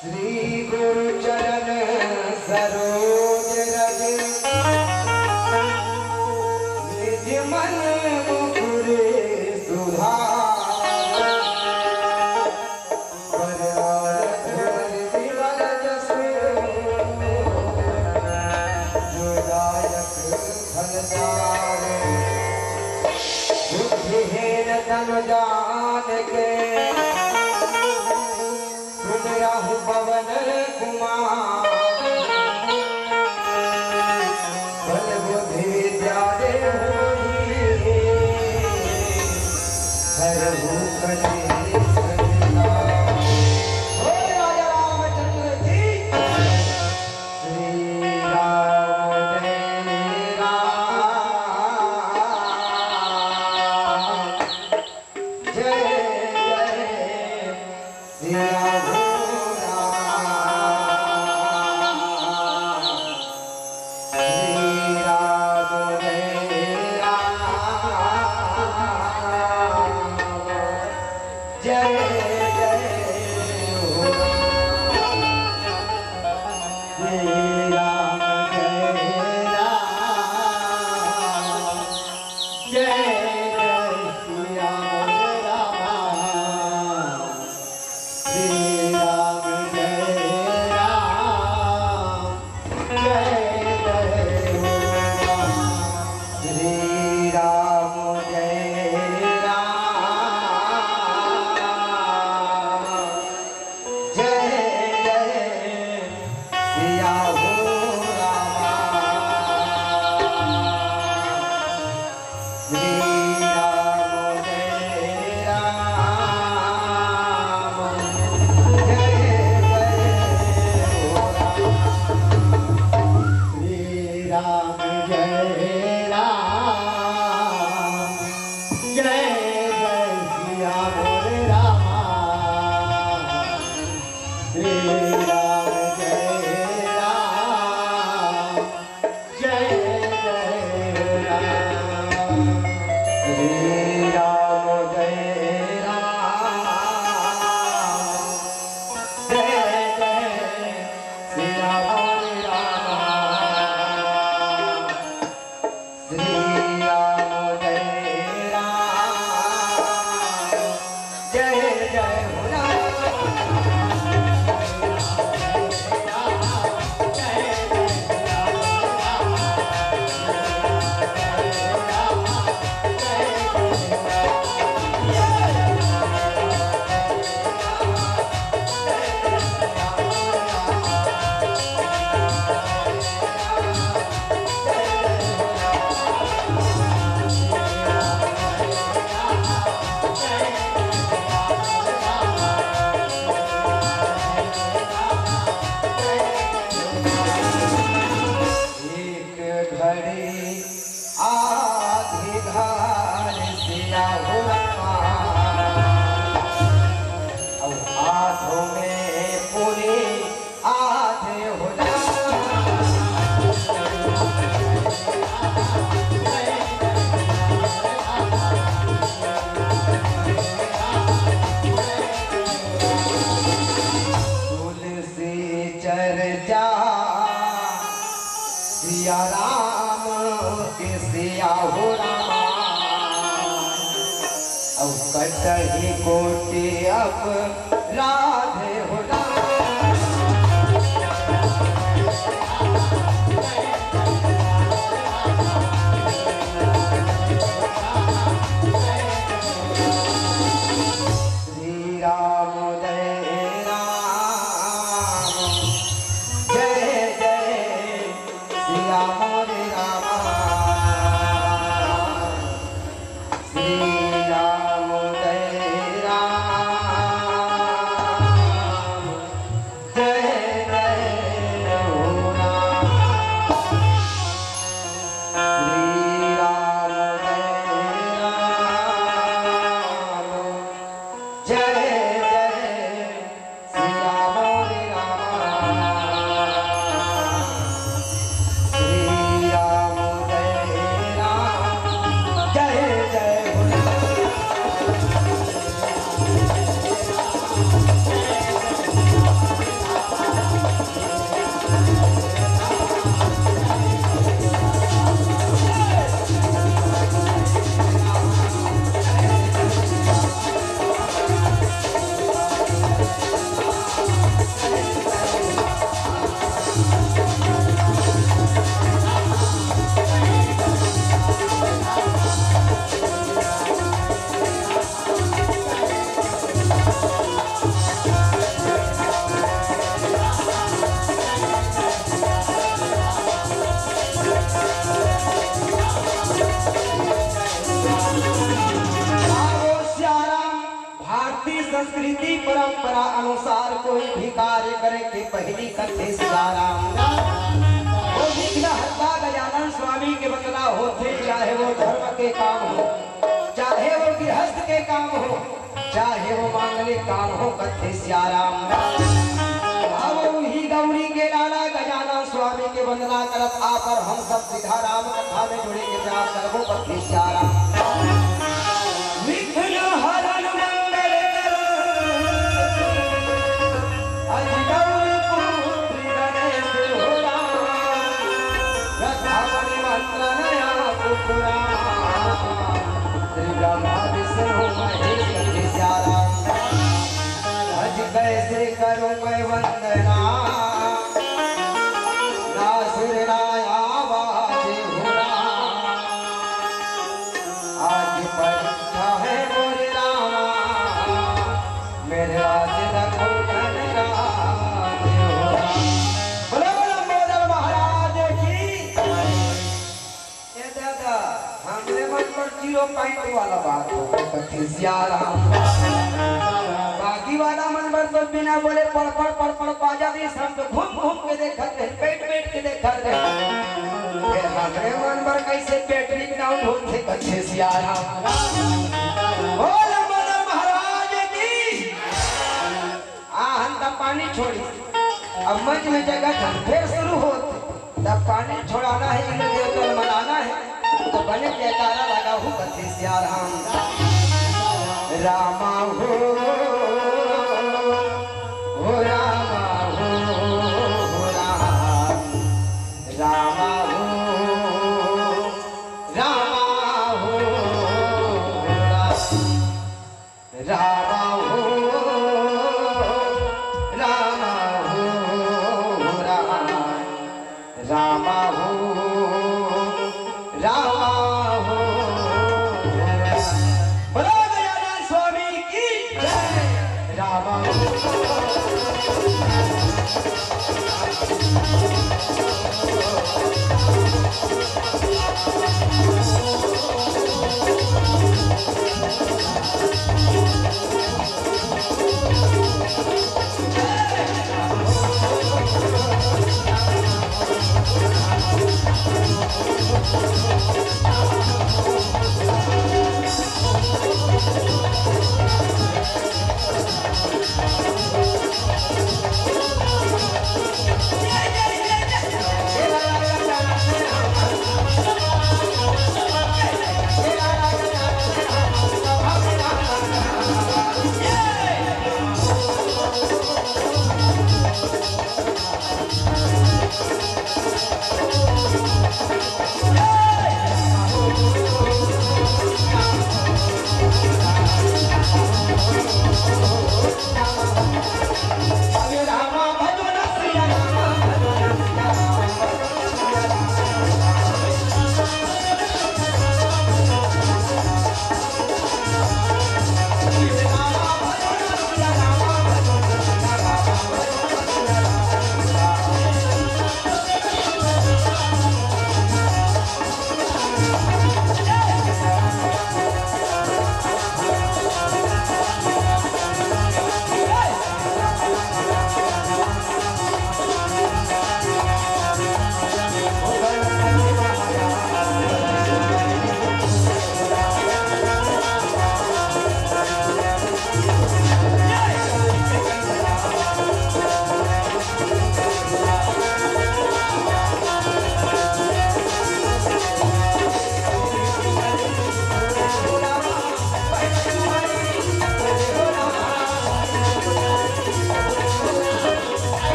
श्री गुरु चरण सरोज रज निज मन मुकुर सुधार विमल जस जोदायक फलदार बुद्धिहीन तनु जान के राहु पवन कुमार बल बुद्धि विद्या दे हरहु कलेश राजा रामचंद्र जी श्री राम जय जय श्री राम सिया राम के सिया हो रामा अब कटही कोटि अब राधे हो श्री राम जय राम जय जय सिया मोरे रामा श्री राम जय राम संस्कृति परंपरा अनुसार कोई भी कार्य करे के पहली कथे सियाराम वो विघ्नहर्ता गजानन स्वामी के बंदना होते, चाहे वो धर्म के काम हो, चाहे वो गृहस्थ के काम हो, चाहे वो मांगलिक काम हो, कथे सियाराम ही गौरी के लाला गजानन स्वामी के वंदना करत आकर हम सब सीधाराम कथा में जुड़े के प्रयास करबो कथे सियाराम। विघ्न हरण मंगल अज गौरी पुत्री गणेश हो राम, रथावली मंत्र नया पुरा श्री ब्रह्मा विष्णु महेश कथे सियाराम। आज कैसे करूं मैं वंदना ना सुर ना आवाज हो राम, आज परीक्षा है मोरे रामा मेरे राज रखो धन राज हो राम। बोलो बोलो मोदल महाराज की। ये दादा हमरे मन पर 0 पॉइंट वाला बात हो कथे सियाराम, बाकी वाला मन पर तो बिना बोले पड़ बाजा दी शब्द घूम के देखत रहे, बैठ के देखत रहे। फिर हमरे मन पर कैसे बैटरी डाउन होते कथे सियाराम। बोल मदन महाराज की। हम तब पानी छोड़ी, अब मंच में जगह फिर शुरू होते, तब पानी छोड़ाना है, इन्हें देवतल मनाना है, तो बने जयकारा लगा हूँ कथे सियाराम। रामा हो रामा हो राम, रामा हो रामा हो राम, रामा हो रामा हो राम, रामा हो रामा हो राम। बोलो गजानन स्वामी की जय। रामा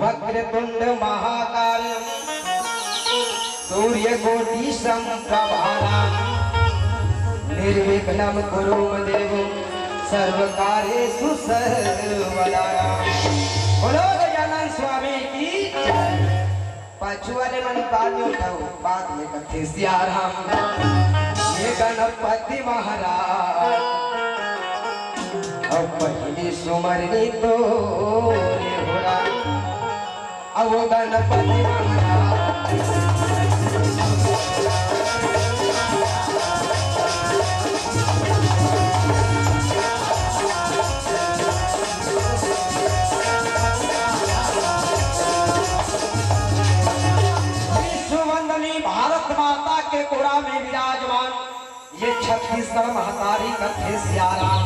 वक्रतुंड महाकाल सूर्यकोटि समप्रभा निर्विघ्नं कुरु मम देव सर्वकार्येषु सर्वदा। बोलो गजानन स्वामी की जय। पाछू वाले मन बात में उठाओ बात में कथे सियाराम ये गणपति महाराज अब पहली सुमरनी तो ये हो रहा अब वो गणपति महाराज माता के कोरा में विराजमान ये छत्तीसगढ़ महतारी कथे सियाराम।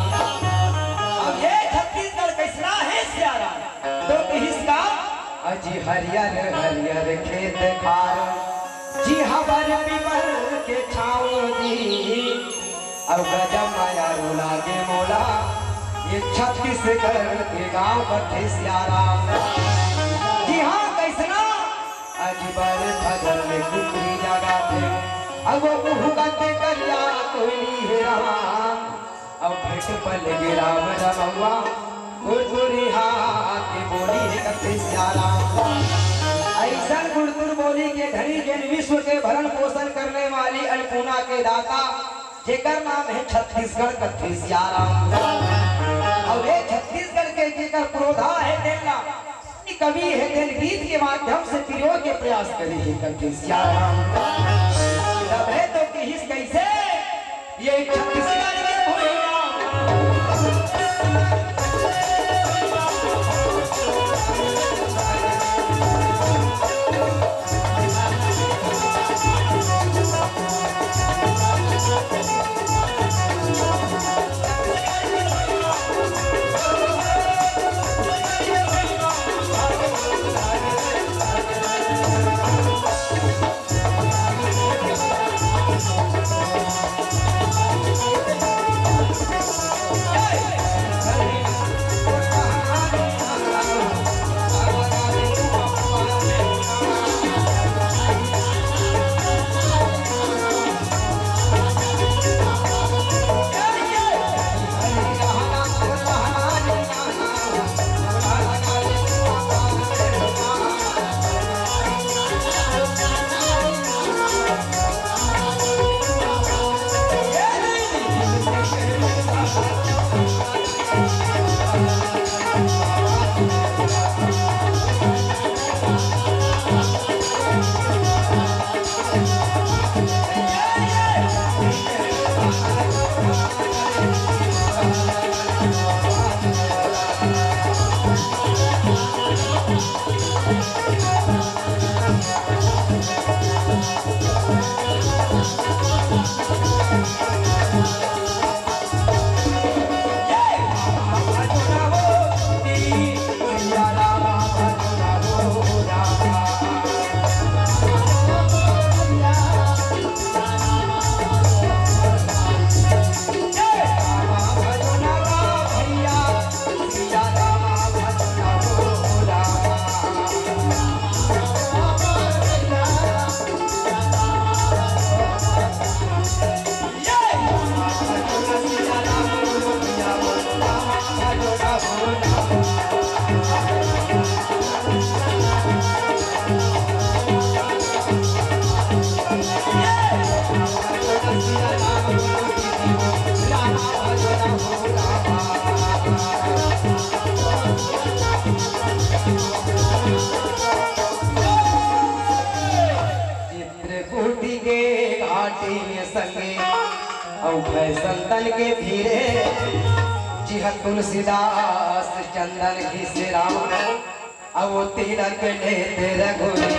अब ये छत्तीसगढ़ कैसा है सियाराम तो इसका अजी हरियर हरियर खेत खार जी हबर पीपल के छाँव दी अब गजब माया रोला के मोला ये छत्तीसगढ़ के गांव कथे सियाराम। जी हाँ कैसना अजबर भगल में कुकरी जगा थे अब वो भूगते करिया कोयली है राम अब भेट पल गे राम रमवा गुरगुरी हाथ के बोली है कथे सियाराम। ऐसा गुड़गुड़ बोली के धनी जन विश्व के भरण पोषण करने वाली अन्नपूर्णा के दाता जेकर नाम है छत्तीसगढ़ कथे सियाराम। और ये छत्तीसगढ़ के जेकर क्रोधा है देना कवि है दिल गीत के माध्यम से पिरो के प्रयास करी है कथे सियाराम। तब है तो किस कैसे ये छत्तीसगढ़ के भोला संतन के धीरे जी तुलसीदास चंदन की से राम अब वो तिलक लेते रघुरी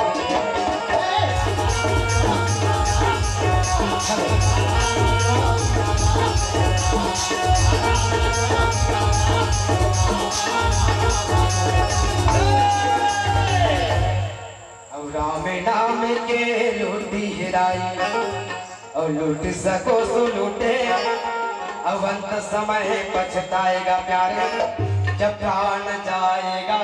अब राम नाम के लूटी हिराई और लूट सको सो लूटे अवंत समय पछताएगा प्यारे जब प्राण जाएगा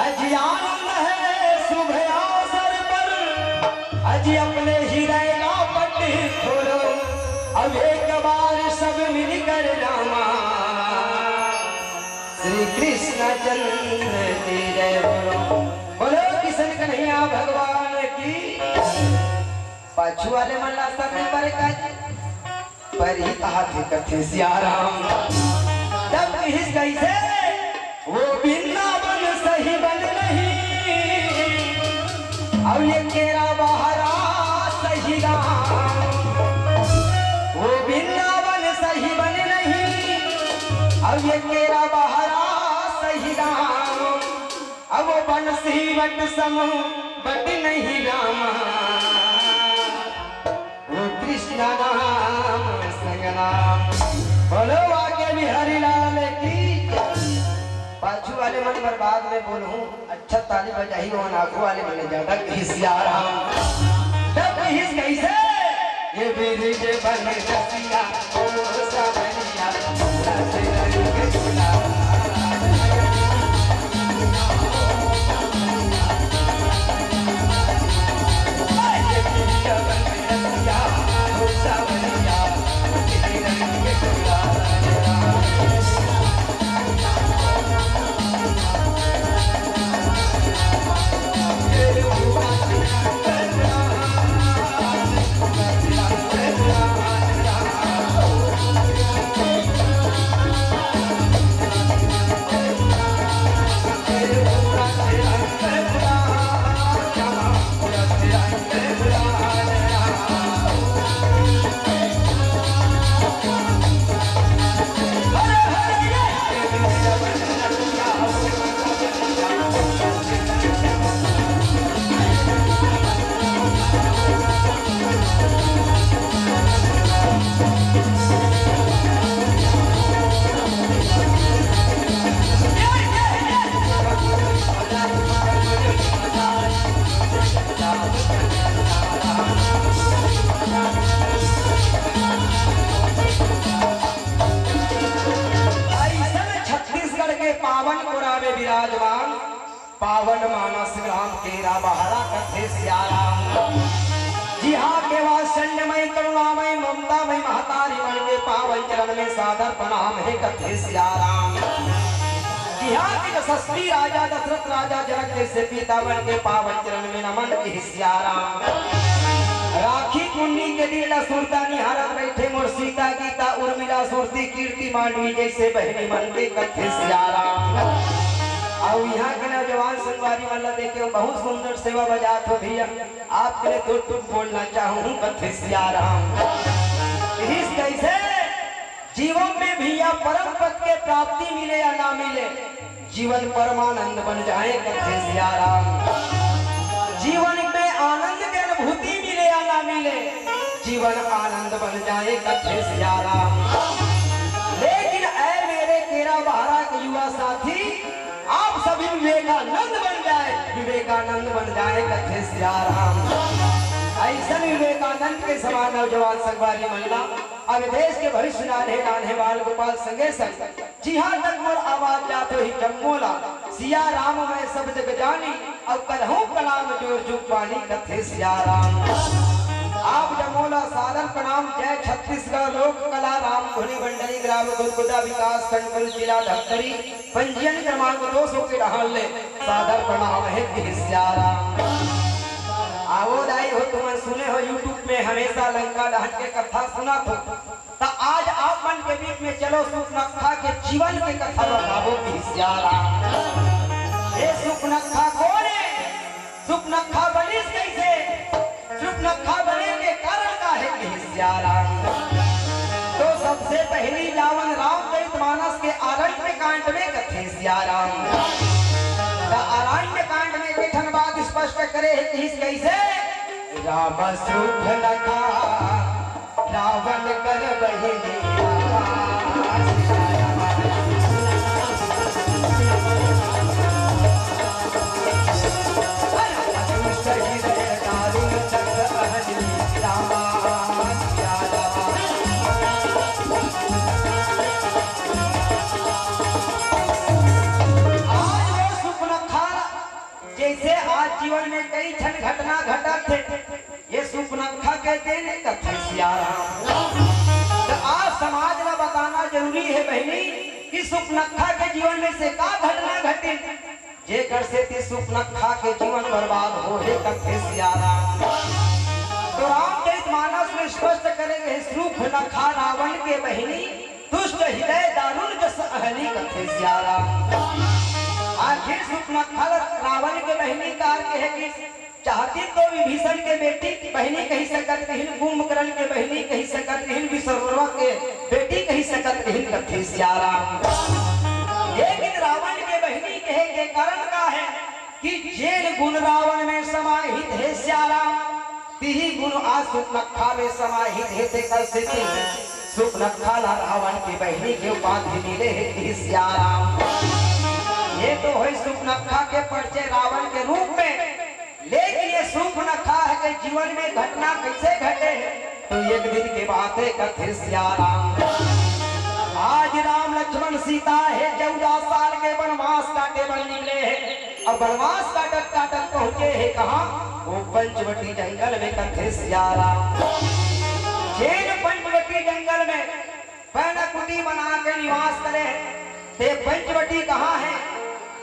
अजी आनंद है सुबह अवसर पर, अजी अपने हृदय का पट खोलो, अब एक बार सब मिलकर रामा श्री कृष्ण चंद्र की जय बोलो। बोलो किशन कन्हैया भगवान की। पाछू वाले मल्ला सब ने पर ही कहा थे कथे सियाराम, जब हिस कैसे वो वृंदावन सही बन नहीं, अब ये केरा बहरा सही राम, वो वृंदावन सही बन नहीं, अब ये केरा बहरा सही राम, अब वो बंसी बट सम बट नहीं रामा, वो कृष्ण नाम संग नाम। बोलो आगे भी हरिलाल की। पाछू वाले मन बर्बाद में बोलूं, अच्छा ताली बजाई हो, आगू वाले मन ज्यादा हिसियाराम, जब हिस कैसे ये बिरज बन रसिया ओ सबनिया रंग गुलाल, ये बिरज बन रसिया ओ सबनिया रंग गुलाल। विराजमान पावन मानस ग्राम केरा बहरा कथे सियाराम। जी हाँ के वात्सल्यमय करुणामय ममतामय महतारी मन के पावन चरण में सादर प्रणाम है कथे सियाराम। जी हाँ के यशस्वी राजा दशरथ राजा जनक जैसे पिता बन के पावन चरण में नमन के सियाराम। राखी कुंडी के दिल सुरता निहारत बैठे मोर सीता गीता उर्मिला सुरती कीर्ति मांडवी जैसे बहनी मन के कथे सियाराम। और यहाँ के नौजवान संगवारी वाला देखे बहुत सुंदर सेवा बजात हो भैया, आपके लिए दो टूक बोलना चाहूँ कथे सियाराम। इस कैसे जीवन में भैया परम पद के प्राप्ति मिले या ना मिले, जीवन परमानंद बन जाए कथे सियाराम। जीवन में आनंद की अनुभूति मिले या ना मिले, जीवन आनंद बन जाए कथे सियाराम। लेकिन ऐ मेरे केरा बहरा के युवा साथी, आप सभी विवेकानंद बन जाए, विवेकानंद बन जाए कथे सियाराम। ऐसा विवेकानंद के समान नौजवान संगवारी महिला अब देश के भविष्य नाने नाने बाल गोपाल संगे संग जिहां तक मोर आवाज जातो ही जम्मोला सिया राम मैं सब जग जानी, अब करहूं कलाम जोर जुग पानी कथे सियाराम। आप जमोला सादर प्रणाम जय छत्तीसगढ़ लोक कला राम धुनी मंडली ग्राम गुदगुदा विकास खंड जिला धमतरी पंजीयन क्रमांक 200 के रहल ले सादर प्रणाम है सियाराम। आवो दाई हो तुम सुने हो यूट्यूब में हमेशा लंका दहन के कथा सुना तो आज आप मन के बीच में चलो सुपनखा के जीवन के कथा बताओ की सियाराम। ये सुपनखा कौन है, सुपनखा बनी कैसे, सुपनखा बने के कारण का है कि सियाराम। तो सबसे पहली जावन रामचरितमानस के आरण्य कांड में कथे सियाराम। आरण्य कांड में कथन बात स्पष्ट करे है कि कैसे राम सुपनखा रावण कर बहिनी जीवन में कई क्षण घटना घटत थे, ये सुपनखा के देने कथे सियाराम। तो आज समाज में बताना जरूरी है बहनी कि सुपनखा के जीवन में से का घटना घटे जे कर से ती सुपनखा के जीवन बर्बाद हो हे कथे सियाराम। तो रामचरितमानस में स्पष्ट करेंगे सुपनखा रावण के बहनी दुष्ट हृदय दारुण जस अहली कथे सियाराम। आखिर सुपनखा रावण के बहनी का है कि चाहती तो विभीषण के बेटी बहनी कही सकत कहीं, कुंभकर्ण के बहनी कही सकत कहीं, विश्वकर्मा के बेटी कही सकत कहीं कथे सियाराम। लेकिन रावण के बहनी कहे के कारण का है कि जेन गुण रावण में समाहित है सियाराम, तिही गुण आज सुपनखा में समाहित है। देखकर से सुपनखा रावण की बहनी के उपाधि मिले है सियाराम। ये तो है सुपनखा के परिचय रावण के रूप में, लेकिन ये सुपनखा है के जीवन में घटना कैसे घटे तो एक दिन के बात है कथे सियाराम। आज राम लक्ष्मण सीता है 14 साल के वनवास काटे बन निकले हैं और वनवास काटत काटत पहुंचे है कहाँ वो पंचवटी जंगल में कथे सियाराम। जेन पंचवटी जंगल में पैना कुटी बना के निवास करे ते पंचवटी कहाँ है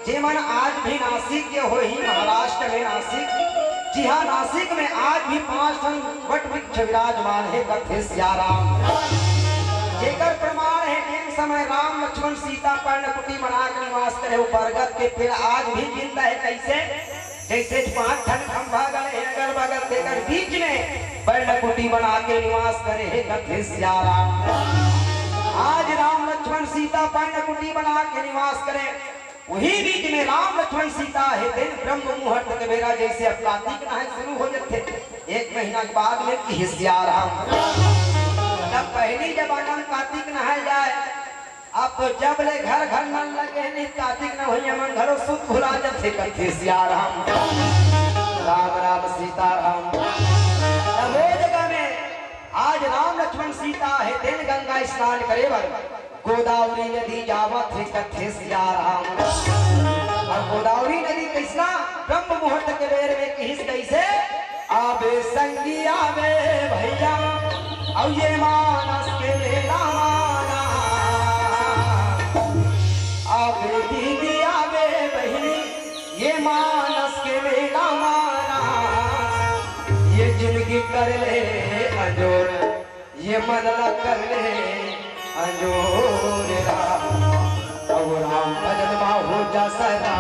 जेमन आज भी नासिक के हो ही महाराष्ट्र में नासिक। जी हाँ, नासिक में आज भी 5 टन वट वृक्ष विराजमान है कथे सियाराम। जेकर प्रमाण है एक समय राम लक्ष्मण सीता पर्णकुटी बना के निवास करे, वो बरगद के पेड़ आज भी जिंदा है। कैसे जैसे 5 टन खंभा गए अगर बगल देकर बीच में पर्णकुटी बना के निवास करे है कथे सियाराम। आज राम लक्ष्मण सीता पर्णकुटी बना के निवास करे, वही बीच में राम लक्ष्मण सीता है दिन ब्रह्म मुहूर्त के बेरा जैसे अब कार्तिक नहाय शुरू हो जाते 1 महीना के बाद में कि सियाराम। तब पहली जमाना में कार्तिक नहाय जाए, अब तो जब ले घर घर न लगे नहीं कार्तिक न हो मन घरों सुख भुला जाते कथे सियाराम। राम राम सीताराम। तब वो जगह में आज राम लक्ष्मण सीता है दिन गंगा स्नान करे बर गोदावरी नदी जावत है कथे सियाराम। और गोदावरी नदी कैसना ब्रह्म मुहूर्त के बेर में किस कैसे आवे संगी आवे भैया और ये मानस के मेला माना आवे दीदी आवे बहनी ये मानस के मेला माना। ये जिंदगी कर ले अजोर ये मन ल कर ले अंजोर राम। अब राम भजन बाहु जा सदा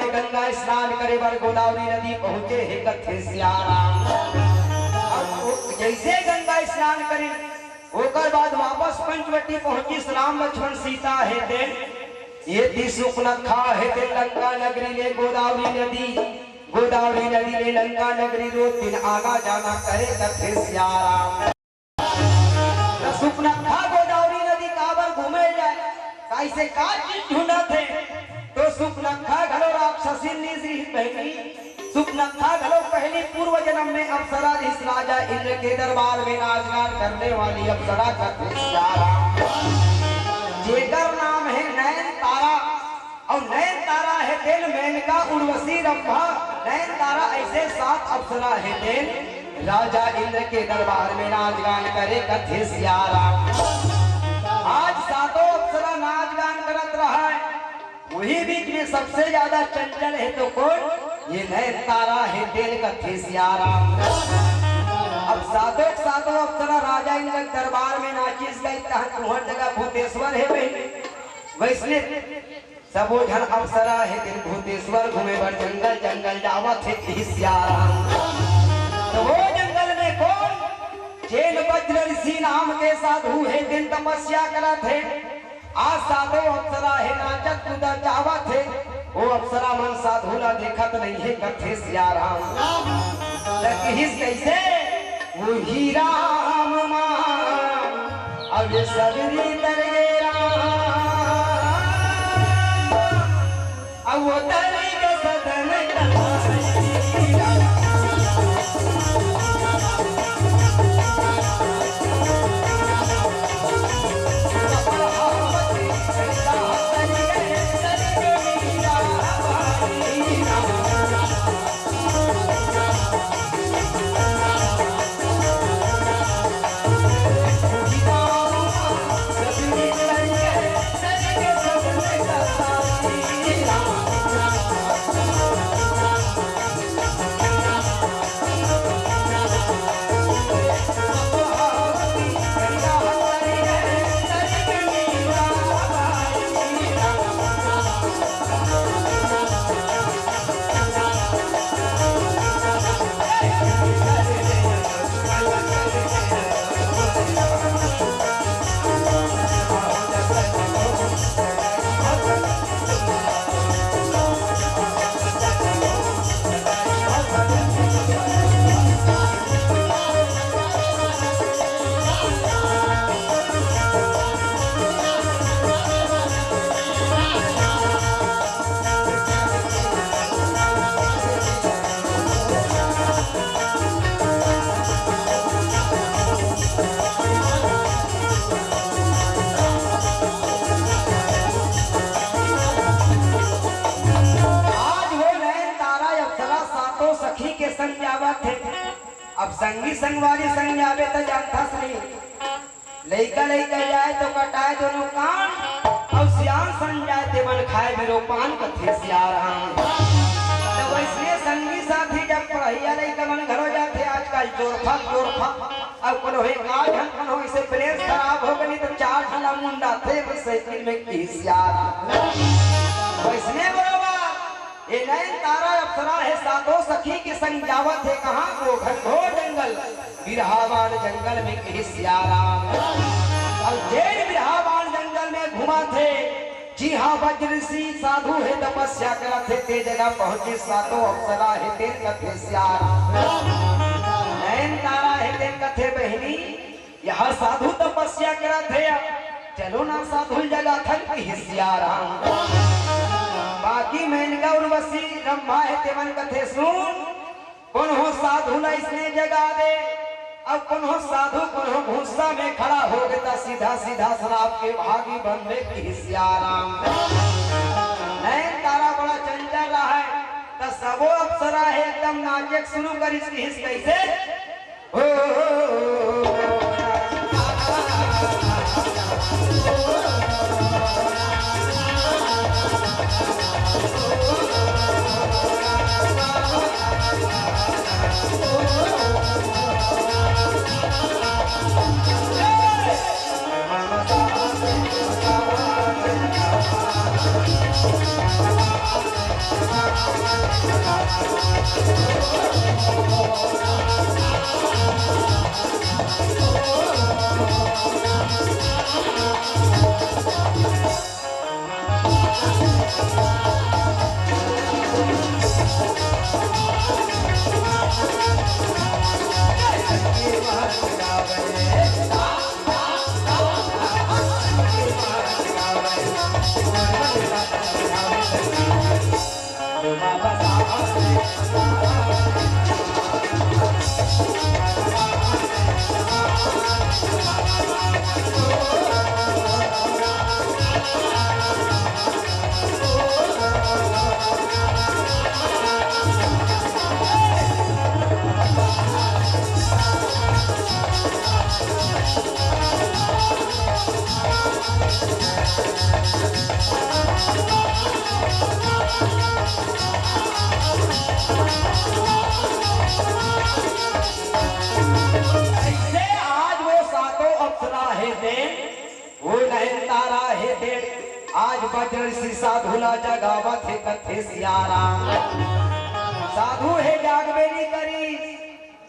गंगा स्नान करे बर गोदावरी नदी पहुंचे है कथे सियाराम। जैसे गंगा स्नान करे ओकर बाद वापस पंचवटी पहुंची राम लक्ष्मण सीता है दिन ये सुपनखा है दिन लंका नगरी ले गोदावरी नदी ले लंका नगरी रोज दिन आना जाना करे कथे सियाराम। सुपनखा गोदावरी नदी काबर घूमे ऐसे का चीज ढूंढा थे तो सुपनखा घलो राक्षसी निश्री पहली सुपनखा घलो पहली पूर्व जन्म में अप्सरा इस राजा इंद्र के दरबार में नाचगान करने वाली अप्सरा का जेकर नाम है नयन तारा और नयन तारा है तेल मेनका उर्वशी रंभा नयन तारा ऐसे 7 अप्सरा है तेल राजा इंद्र के दरबार में नाच गान करे कथे सियाराम। आज 7 अप्सरा नाच गान करत रहा है वही बीच में सबसे ज्यादा चंचल है तो कौन ये नयन तारा है तेल कथे सियाराम। अब 7 अप्सरा राजा इंद्र के दरबार में नाचिस गई तुहर जगह भूतेश्वर है वैष्णव सबो जन अप्सरा है दिन भूतेश्वर घूमे बर जंगल जंगल जावत है सियाराम। तो वो जंगल में कौन जैन वज्र ऋषि नाम के साधु है दिन तपस्या करत है आज 7 अप्सरा है नाचत कूदत जावत है वो अप्सरा मन साधु ला देखत नहीं है कथे सियाराम। कैसे वो ही राम अब सबरी तरगे अब वो तरी के सदन अब संगी संगवारी संग जावे तो जानता सही लइका लइका जाए तो कटाए दोनों कान और सियान संग जाए ते मन खाए मेरो पान कथे सियाराम। तो वैसे संगी साथी जब पढ़ैया लइका मन घरो जाते आजकल जोरफा अब कोनो है काज हम कोनो इसे प्लेस खराब हो गई तो 4 ठला मुंडा थे साइकिल में की सियाराम। वैसे बराबर ये नयन तारा अप्सरा है 7 सखी के संग जावत है कहाँ वो घनघोर जंगल बिरहावान जंगल में कही सियाराम। और जेल बिरहावान जंगल में घुमा थे जी हाँ वज्रऋषि साधु है तपस्या करत थे ते जगह पहुंचे 7 अप्सरा है तेन कथे सियाराम। नयन तारा है तेन कथे बहनी यहाँ साधु तपस्या करत है चलो ना साधु जगह थक कही सियाराम। बाकी मेनका उर्वशी रंभा है तेवन कथे सुन कौन हो साधु ला इसने जगा दे अब कौन हो साधु कौन हो भूसा में खड़ा हो गया सीधा सीधा शराब के भागी बन में की सियाराम। नयन तारा बड़ा चंचल रहा है तो सबो अप्सरा है एकदम नाचक शुरू कर इसकी हिस कैसे अप्सरा है देन, वो नयन तारा है देन आज वज्र सी साधुला जगावत है कथे सियारा साधु है जागबेरी करी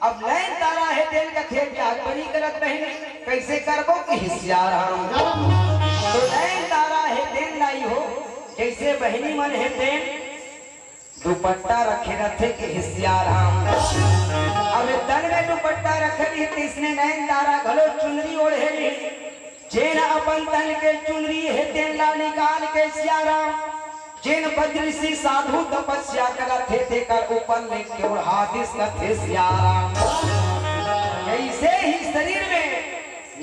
अब नयन तारा है देन कथे जागबेरी करत बहन कैसे करबो कि सियारा तो नयन तारा है देन लाई हो जैसे बहनी मन है देन दुपट्टा रखे रथे के हिस्सियारा अब तन में दुपट्टा रखली इसने नयन तारा घलो चुनरी ओढ़ेली जेन अपन तन के चुनरी है तेन ला निकाल के सियाराम जिन बज्रसी साधु तपस्या करते थे कर ऊपर लेके और हाथिस कथे सियाराम जैसे ही शरीर में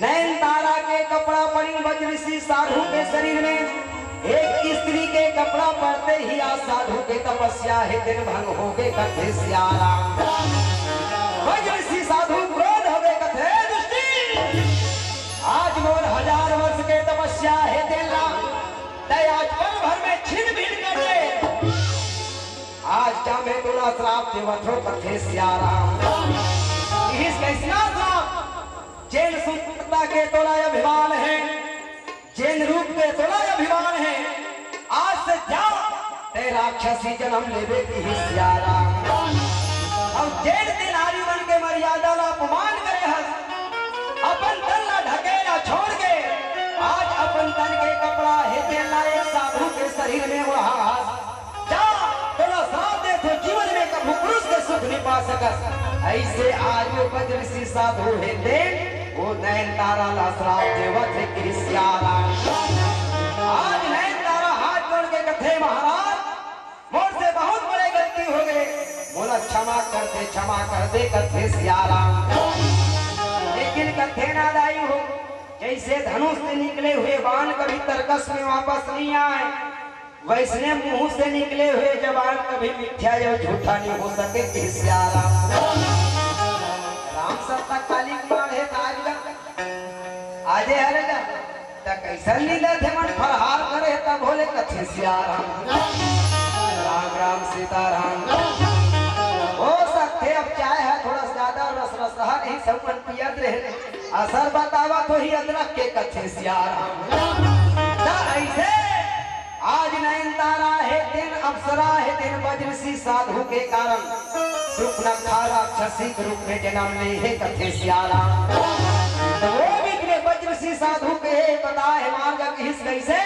नयन तारा के कपड़ा पड़ी बज्रसी साधु के शरीर में एक स्त्री के कपड़ा पड़ते ही आज साधु के तपस्या है दिन भंग हो गए कथे सियाराम बज्रसी साधु क्रोध हो गए कथे दुष्टि आज मोर 1000 वर्ष के तपस्या है तेरा आज पल भर में छिन भिन कर दे आज क्या मैं तोला श्राप देवथो कथे सियाराम इस कैसना श्राप जैन सुंदरता के तोला अभिमान है जैन रूप के तोला अभिमान है आज से जा ते राक्षसी जन्म लेवे की सियाराम अब जैन दिन नारी बन के मर्यादा ला अपमान करे हस अपन तन ला ढकेला छोड़ के आज अपन तन के कपड़ा है तेला एक साधु के शरीर में वहा जा तोला साथ दे तो जीवन में कभी पुरुष के सुख नहीं पा सकस ऐसे आज वो बज्रसी साधु है दे वो नयन तारा ला श्राप देवत है कि सियारा आज नयन तारा हाथ जोड़ के कथे महाराज मोर से बहुत बड़े गलती हो गए बोला क्षमा कर दे कथे सियारा लेकिन कथे ना दाई हो जैसे धनुष से निकले हुए बाण कभी तरकस में वापस नहीं आए वैसने मुंह से निकले हुए जबान कभी मिथ्या या झूठा नहीं हो सके कि सियारा राम सत्ता काली कुमार है आजे हरेगा त कैसन लीला थे मन फरहार करे तब भोले कथे सियाराम राम राम सीताराम हो सकते अब चाय है थोड़ा ज्यादा रस रस रहा नहीं सब मन पियत रहे असर बतावा तो ही अदरक के कथे सियाराम ऐसे आज नयन तारा है दिन अप्सरा है दिन बज्रसी साधु के कारण सुपनखा राक्षसी के रूप में जन्म ले है कथे सियाराम तो वो भी बज्रसी साधु के बता है मार्ग किस कैसे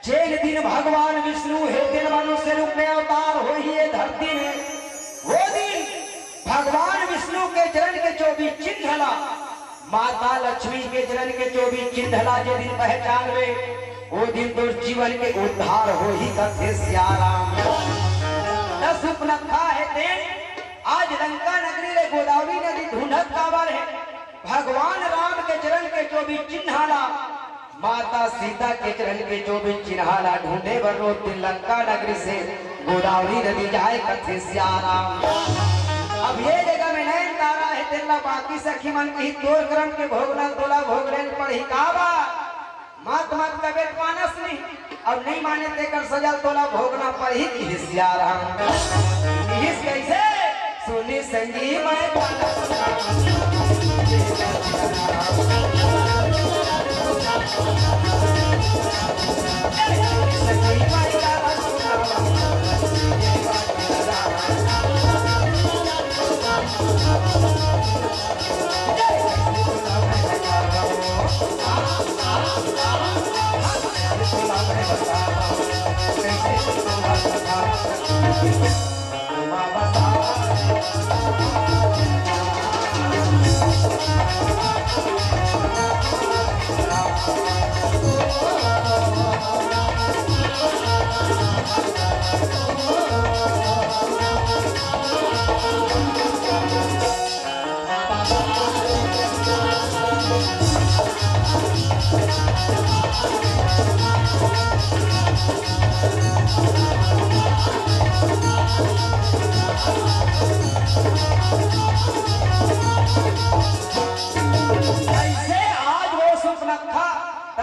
जैन दिन भगवान विष्णु है दिन मनुष्य रूप में अवतार हो ही है धरती में वो दिन भगवान विष्णु के चरण के 24 चिन्ह हला माता लक्ष्मी के चरण के 24 चिन्ह हला जो दिन पहचान में वो दिन तो जीवन के उद्धार हो ही कथे सियाराम सुपनखा है दिन आज लंका नगरी रे गोदावरी नदी ढूंढत काबर है भगवान राम के चरण के 24 चिन्हाला माता सीता के चरण के 24 चिन्हाला ढूंढे बर रोज दिन लंका नगरी से गोदावरी नदी जाए कथे सियाराम अब ये जगह में नयन तारा है तेला बाकी सखी मन की तोर क्रम के भोगना तोला भोगले पढ़ी काबा मत मत कबेट मानस नहीं अब नहीं माने तेकर सजा तोला भोगना पढ़ी की सियाराम इस कैसे सुनी संगी मैं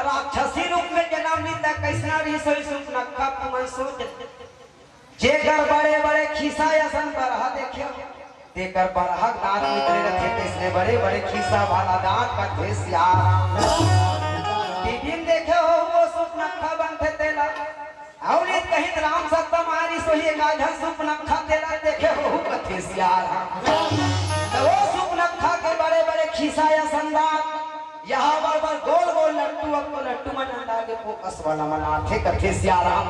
राक्षसी रूप में जन्म लीता कैसना रही सोई सुपनखा मन सोच जेकर बड़े बड़े खिसा यसन बरहा देखियो तेकर बरहक दांत निकले रखे इसने बड़े बड़े खीसा वाला दांत का थे सियाराम। टीवी में देखे हो वो सुपनखा बनते तेला और एक कहीं राम सत्ता मारी सोही गाझा सुपनखा तेला देखे हो कथे सियाराम। तो वो सुपनखा के बड़े बड़े खीसा या संदान यहाँ बार गोल गोल लट्टू अब तो लट्टू मन अंडा के फोकस वाला मनाथे कथे सियाराम।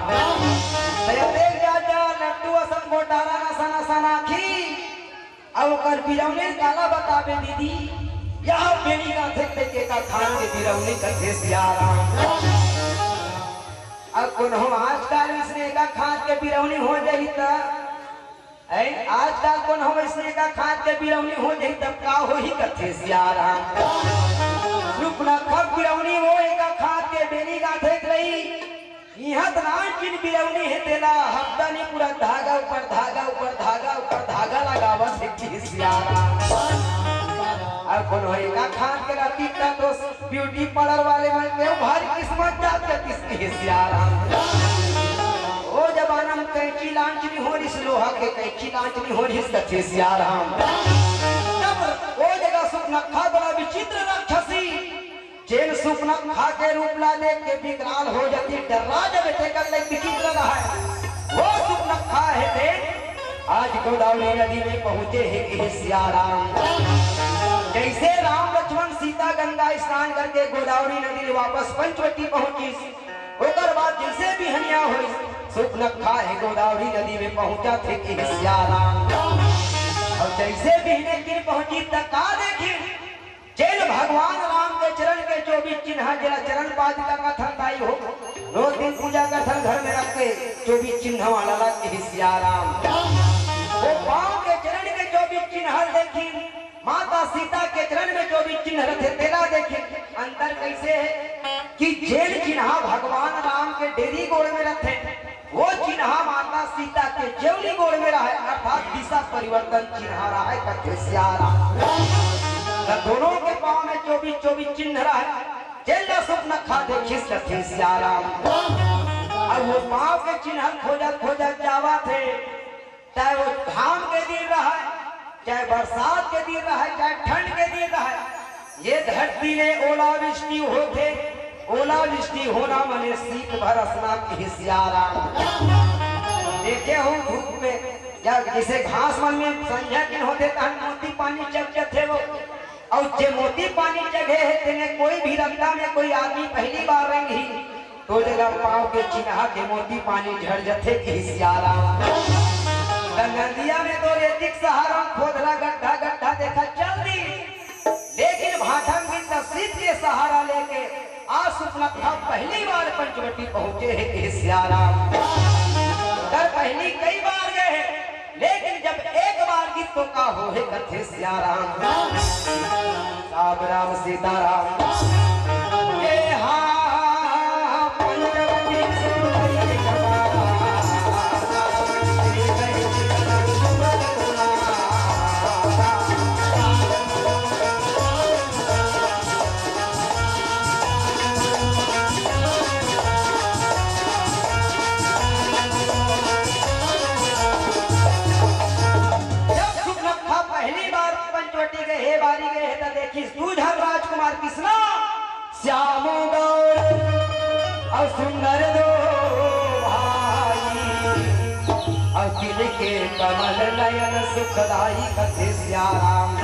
तो देख जा लट्टू असम गोटारा ना सना सनाखी अब कर बिरौनी काला बताबे दीदी यहाँ बेनी का थे का खान के बिरौनी कथे सियाराम। अब कोनों आजकल इसने का खाद के बिरौनी हो जाई त आजकल कोनों इसने का खाद के बिरौनी हो जाई तब का हो ही कथे सियाराम। सुपनखा बिरौनी हो एक खाद के बेनी का देख रही यहाँ तो नाम किन बिरौनी है तेला हफ्ता नहीं पूरा धागा ऊपर धागा ऊपर धागा ऊपर धागा लगावा देखी सियाराम। अब कोनो एक खाद के राती का तो ब्यूटी पार्लर वाले मन में भारी किस्मत जाते किसकी सियाराम। ओ जमाना में कैंची लांचनी हो रही लोहा के कैंची लांचनी हो रही कथे सियाराम। तब वो जगह सुपनखा बड़ा विचित्र राक्षसी चेन सुपनखा के रूप ला देख के विकराल हो जाती डरा जब देखकर ले विचित्र रहा है वो सुपनखा है थे आज गोदावरी नदी में पहुंचे है कि सियाराम। जैसे राम लक्ष्मण सीता गंगा स्नान करके गोदावरी नदी वापस पंचवटी पहुंची ओकर बाद जैसे भी हनिया हुई सुपनखा है गोदावरी नदी में पहुंचा थे कि सियाराम। और जैसे भी लेकिन पहुंची तक का देखी जैन भगवान राम के चरण के 24 चिन्ह जरा चरण पादुका का थनताई हो रोज दिन पूजा का थन घर में रख के 24 चिन्ह वाला लग के सियाराम। वो पांव के चरण के 24 चिन्ह देखी माता सीता के चरण में 24 चिन्ह रखे तेरा देखे अंतर कैसे है कि जैन चिन्ह भगवान राम के डेरी गोड़ में रखे वो चिन्ह माता सीता के जेवली गोड़ में रहा है अर्थात दिशा परिवर्तन चिन्ह रहा है कथे सियाराम। दोनों के पांव में 24 चिन्ह रहा है जेला सुपनखा देखी कथे सियाराम। अब वो पांव के चिन्ह खोजा जावा थे चाहे वो धाम के दिन रहा है चाहे बरसात के दिन रहा है चाहे ठंड के दिन रहा है ये धरती में ओलावृष्टि होते ओलावृष्टि होना मने शीत बरसना की सियाराम। देखे हो धूप में या जैसे घास मन में संध्या दिन होते मोती पानी चढ़ जाते वो और जे मोती पानी चढ़े है तेने कोई भी रंगा में कोई आदमी पहली बार रंगी तो जगह पाँव के चिन्ह के मोती पानी झड़ जाते की सियाराम। नदिया में तो रेतिक सहारा खोदला गड्ढा गड्ढा देखा चल दी लेकिन भाठम की तस्वीर के सहारा लेके आज सुपनखा पहली बार पंचवटी पहुंचे है कि सियाराम। कर पहली कई बार गए हैं लेकिन जब एक बार की तो का हो है कथे सियाराम। राम राम सीताराम राजकुमार कृष्णा श्याम गौर और सुंदर दो भाई और दिल के कमल नयन सुखदाई कथे सियाराम।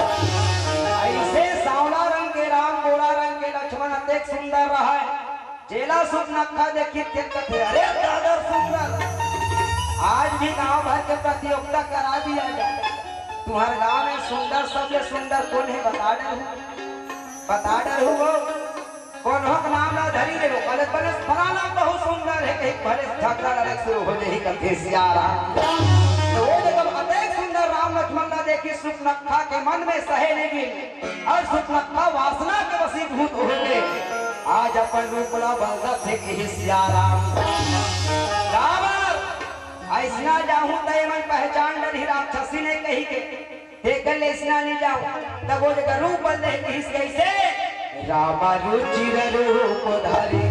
ऐसे सांवला रंग के राम गोरा रंग के लक्ष्मण अत्यंत सुंदर रहा है जेला सुपनखा देखी कथे अरे दादर सुंदर। आज भी गांव भर के प्रतियोगिता करा दिया जाए तुम्हारे गांव में सुंदर सबसे सुंदर कौन है बता डर हो कौन हो नाम ना धरी ले कॉलेज बने फलाना बहुत सुंदर है कहीं भले झगड़ा लड़ाई शुरू हो जाए कथे सियाराम। तो वो जब अत्यंत सुंदर राम लक्ष्मण ना देखी सुपनखा के मन में सहे नहीं और सुपनखा वासना के वशीभूत हो गए आज अपन रूपला बंदा थे कि सियाराम। ऐसा जाऊं तय मन पहचान डरी राक्षसी ने कही के देखल ऐसा नहीं जाऊं तब वो जगह रूप बदल कैसे रामा रुचिर रूप धारी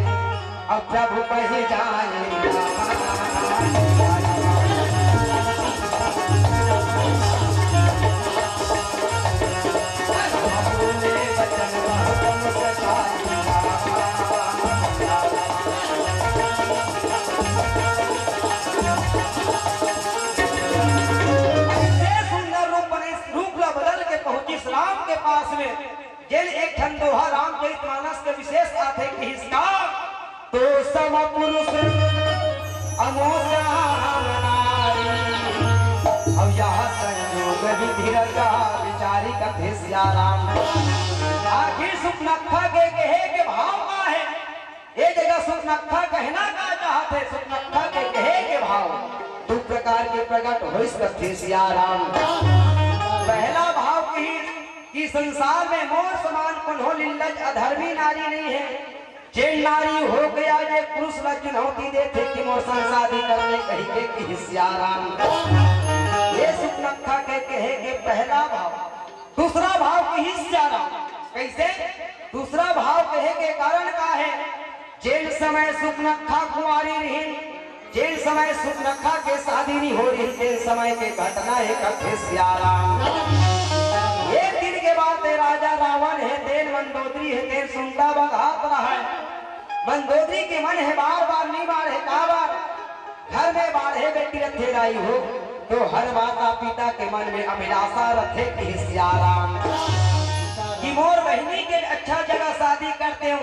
अब प्रभु कहे जाए दोहा रामचरितमानस के विशेष आते कि इसका तो सम पुरुष अमोसाम नारी अब यह संयोग विधि रचा विचारी कथे सिया राम। आखिर सुपनखा के कहे के भाव का है, ये जगह सुपनखा कहना का चाहते, सुपनखा के कहे के भाव दो प्रकार के प्रकट हो इस कथे सिया राम। पहला भाव कि संसार में मोर समान कुन्हो लिल्लज अधर्मी नारी नहीं है। जे नारी हो गया ये पुरुष ला चुनौती देते कि मोर शादी करने कही के कि सिया राम। ये सुपनखा के कहे के पहला भाव। दूसरा भाव की सिया राम कैसे? दूसरा भाव कहे के कारण का है, जेल समय सुपनखा कुंवारी रही, जेल समय सुपनखा के शादी नहीं हो रही, जेल समय के घटना है कथे सिया राम। एक दिन के बाद राजा रावण है, तेल मंदोदरी है, तेल सुनता बघात रहा है। मंदोदरी के मन है बार बार नहीं बाढ़े का बार घर में बाढ़े बेटी रथे लाई हो, तो हर माता पिता के मन में अभिलाषा रखे कि सिया राम कि मोर बहनी के अच्छा जगह शादी करते हो,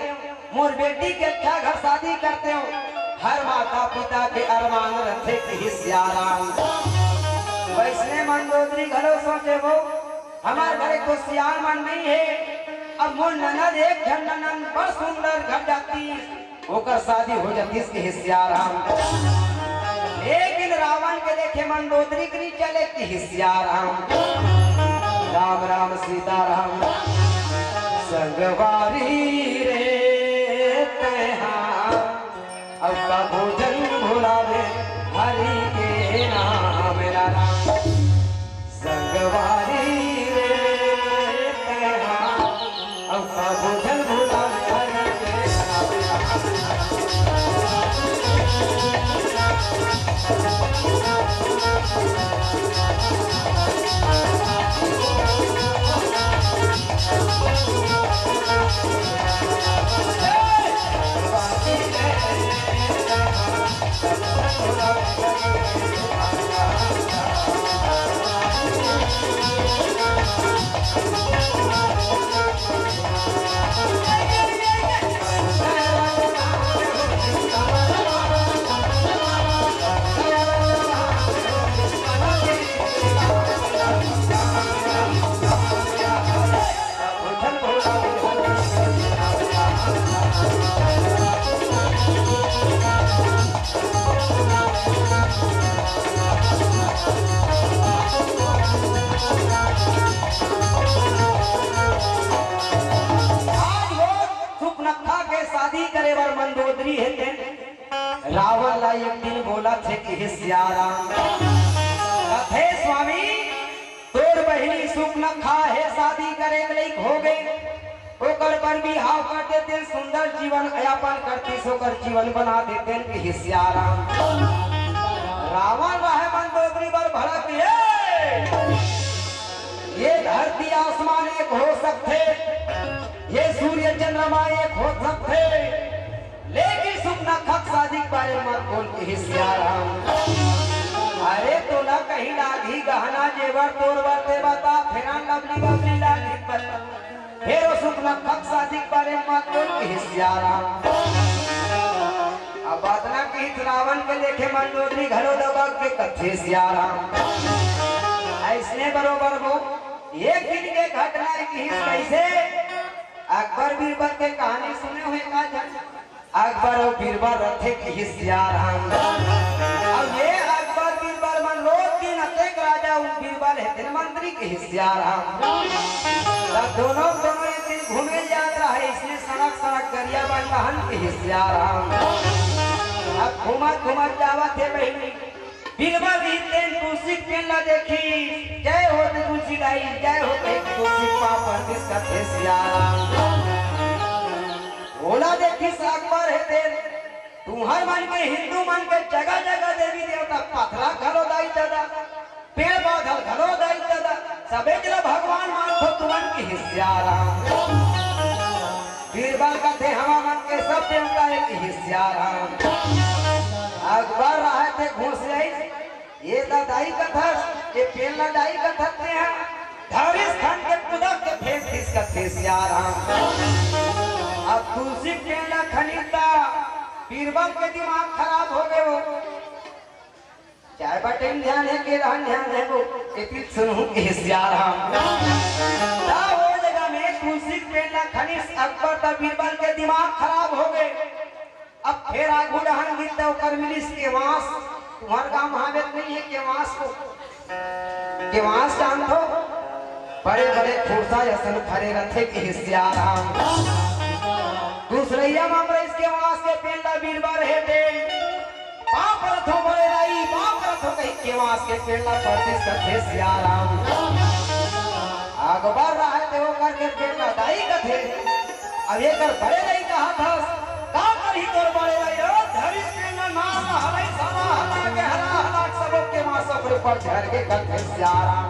मोर बेटी के अच्छा घर शादी करते हो, हर माता पिता के अरमान रखे कि सिया राम। वैसने मंदोदरी घरों सोचे वो हमारे घरे को सियार मन नहीं है, अब मोर ननद एक झन ननद बड़ सुंदर घर जाती होकर शादी हो जाती इसके सिया राम। एक दिन रावण के देखे मंदोदरी करी चले कि सिया राम। राम राम सीता राम संगवारी रे तैहा अब का भोजन भुलावे हरि के नाम मेरा राम। संगवारी रे तैहा अब का भोजन भुलावे हरि के नाम मेरा मंदोदरी है। रावण ला एक दिन बोला थे कि सिया राम कथे स्वामी तोर बहिनी सुपनखा है शादी करे के लिए हो गए, ओकर पर बिहाव कर देते सुंदर जीवन यापन करती सोकर जीवन बना देते कि सिया राम। रावण रहे मंदोदरी पर भड़क ये धरती आसमान एक हो सकते, ये सूर्य चंद्रमा एक हो सकते, लेकिन सुपनखा शादी के बारे में मत बोल के सिया राम। अरे तो ना कहीं लागी गहना जेवर तोर बरते बता फिर लवली बबली लागी फिर सुपनखा शादी के बारे में मत बोल के सिया राम। अब बात ना कही रावण के देखे मंदोदरी घरों दबा के कथे सिया राम। ऐसने बरोबर वो एक दिन के घटना की कैसे अकबर बीरबल के कहानी सुने हुए का अकबर और बीरबल रथे की सिया राम। अब ये अकबर बीरबल मन लोग दिन अतेक राजा बीरबल है मंत्री के सिया राम। दोनों एक दिन घूमे जात रहा है, इसलिए सड़क सड़क गरिया बन रहन के सिया राम। अब घूमत घूमत जावत है बहनी बीरबल तेन तुलसी पेन ला देखी, जय हो तुलसी गाई जय हो तुलसी पापर किस कथे सिया राम। बोला देखी अकबर है तेन तू हर मन के हिंदू मन के जगह जगह देवी देवता पथरा घरो दाई दादा पेड़ पौधा घरो दाई दादा सबे जला भगवान मान तो तुमन की सिया राम। बीरबल कथे हवा मन के सब देवता है सिया राम। अकबर रहे थे घूस ये दाई कथा ये पेड़ लदाई कथा हैं धारिस खान के कुदा के फेंक दिस का थे सिया राम। अब तुलसी केला खरीदा बीरबल के दिमाग खराब हो गए वो चाय बटे ध्यान है के रहन ध्यान है वो इतनी सुनूं के सिया राम। वो जगह में तुलसी केला खनिस अकबर ता बीरबल के दिमाग खराब हो गए। अब फिर आगू रहन गिरता कर मिलिस के वास तुम्हार गांव महावेद नहीं है के वास को के वास जान दो बड़े बड़े खुर्सा यसन खड़े रथे के सिया राम। दूसरैया मामला इसके वास के पेंडा बीरबल है दे पाप रथो बड़े रही पाप रथो कहीं के वास के पेंडा परदिस कथे सिया राम। अकबर रहा है वो करके पेंडा दाई कथे अब ये कर बड़े नहीं कहा था का कर ही तोर बड़े रही ओ धरी पेंडा नाम हलाई साला हला के हला सबो के वास पर झड़ के कथे सिया राम।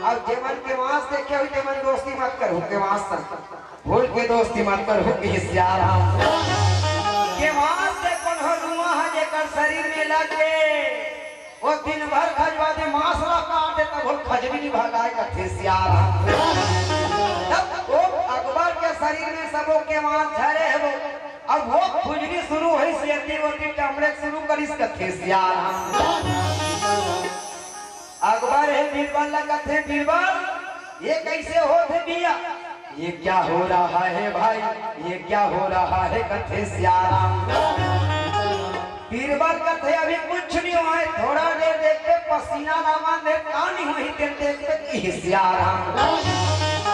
अब जेवन के वास देखे हुई जेवन दोस्ती मत करो के वास भूल के दोस्ती मत करो के सिया राम। के वास से कौन हो रुआ है जेकर शरीर में लगे वो दिन भर खजवा दे मांसला काट दे तब वो खजवी नहीं भगाए कथे सिया राम। तब वो अकबर के शरीर में सबों के वास झरे है वो अब वो खुजली शुरू हुई सेती वोती टमड़े शुरू करिस कथे सिया राम। अकबर है बीरबल लगा थे बीरबल ये कैसे हो थे बिया ये क्या हो रहा है भाई ये क्या हो रहा है कथे सिया राम। बीरबल कथे अभी कुछ नहीं हुआ है थोड़ा देर देखते पसीना ना माने कहानी हुई देर देखते कि सिया राम।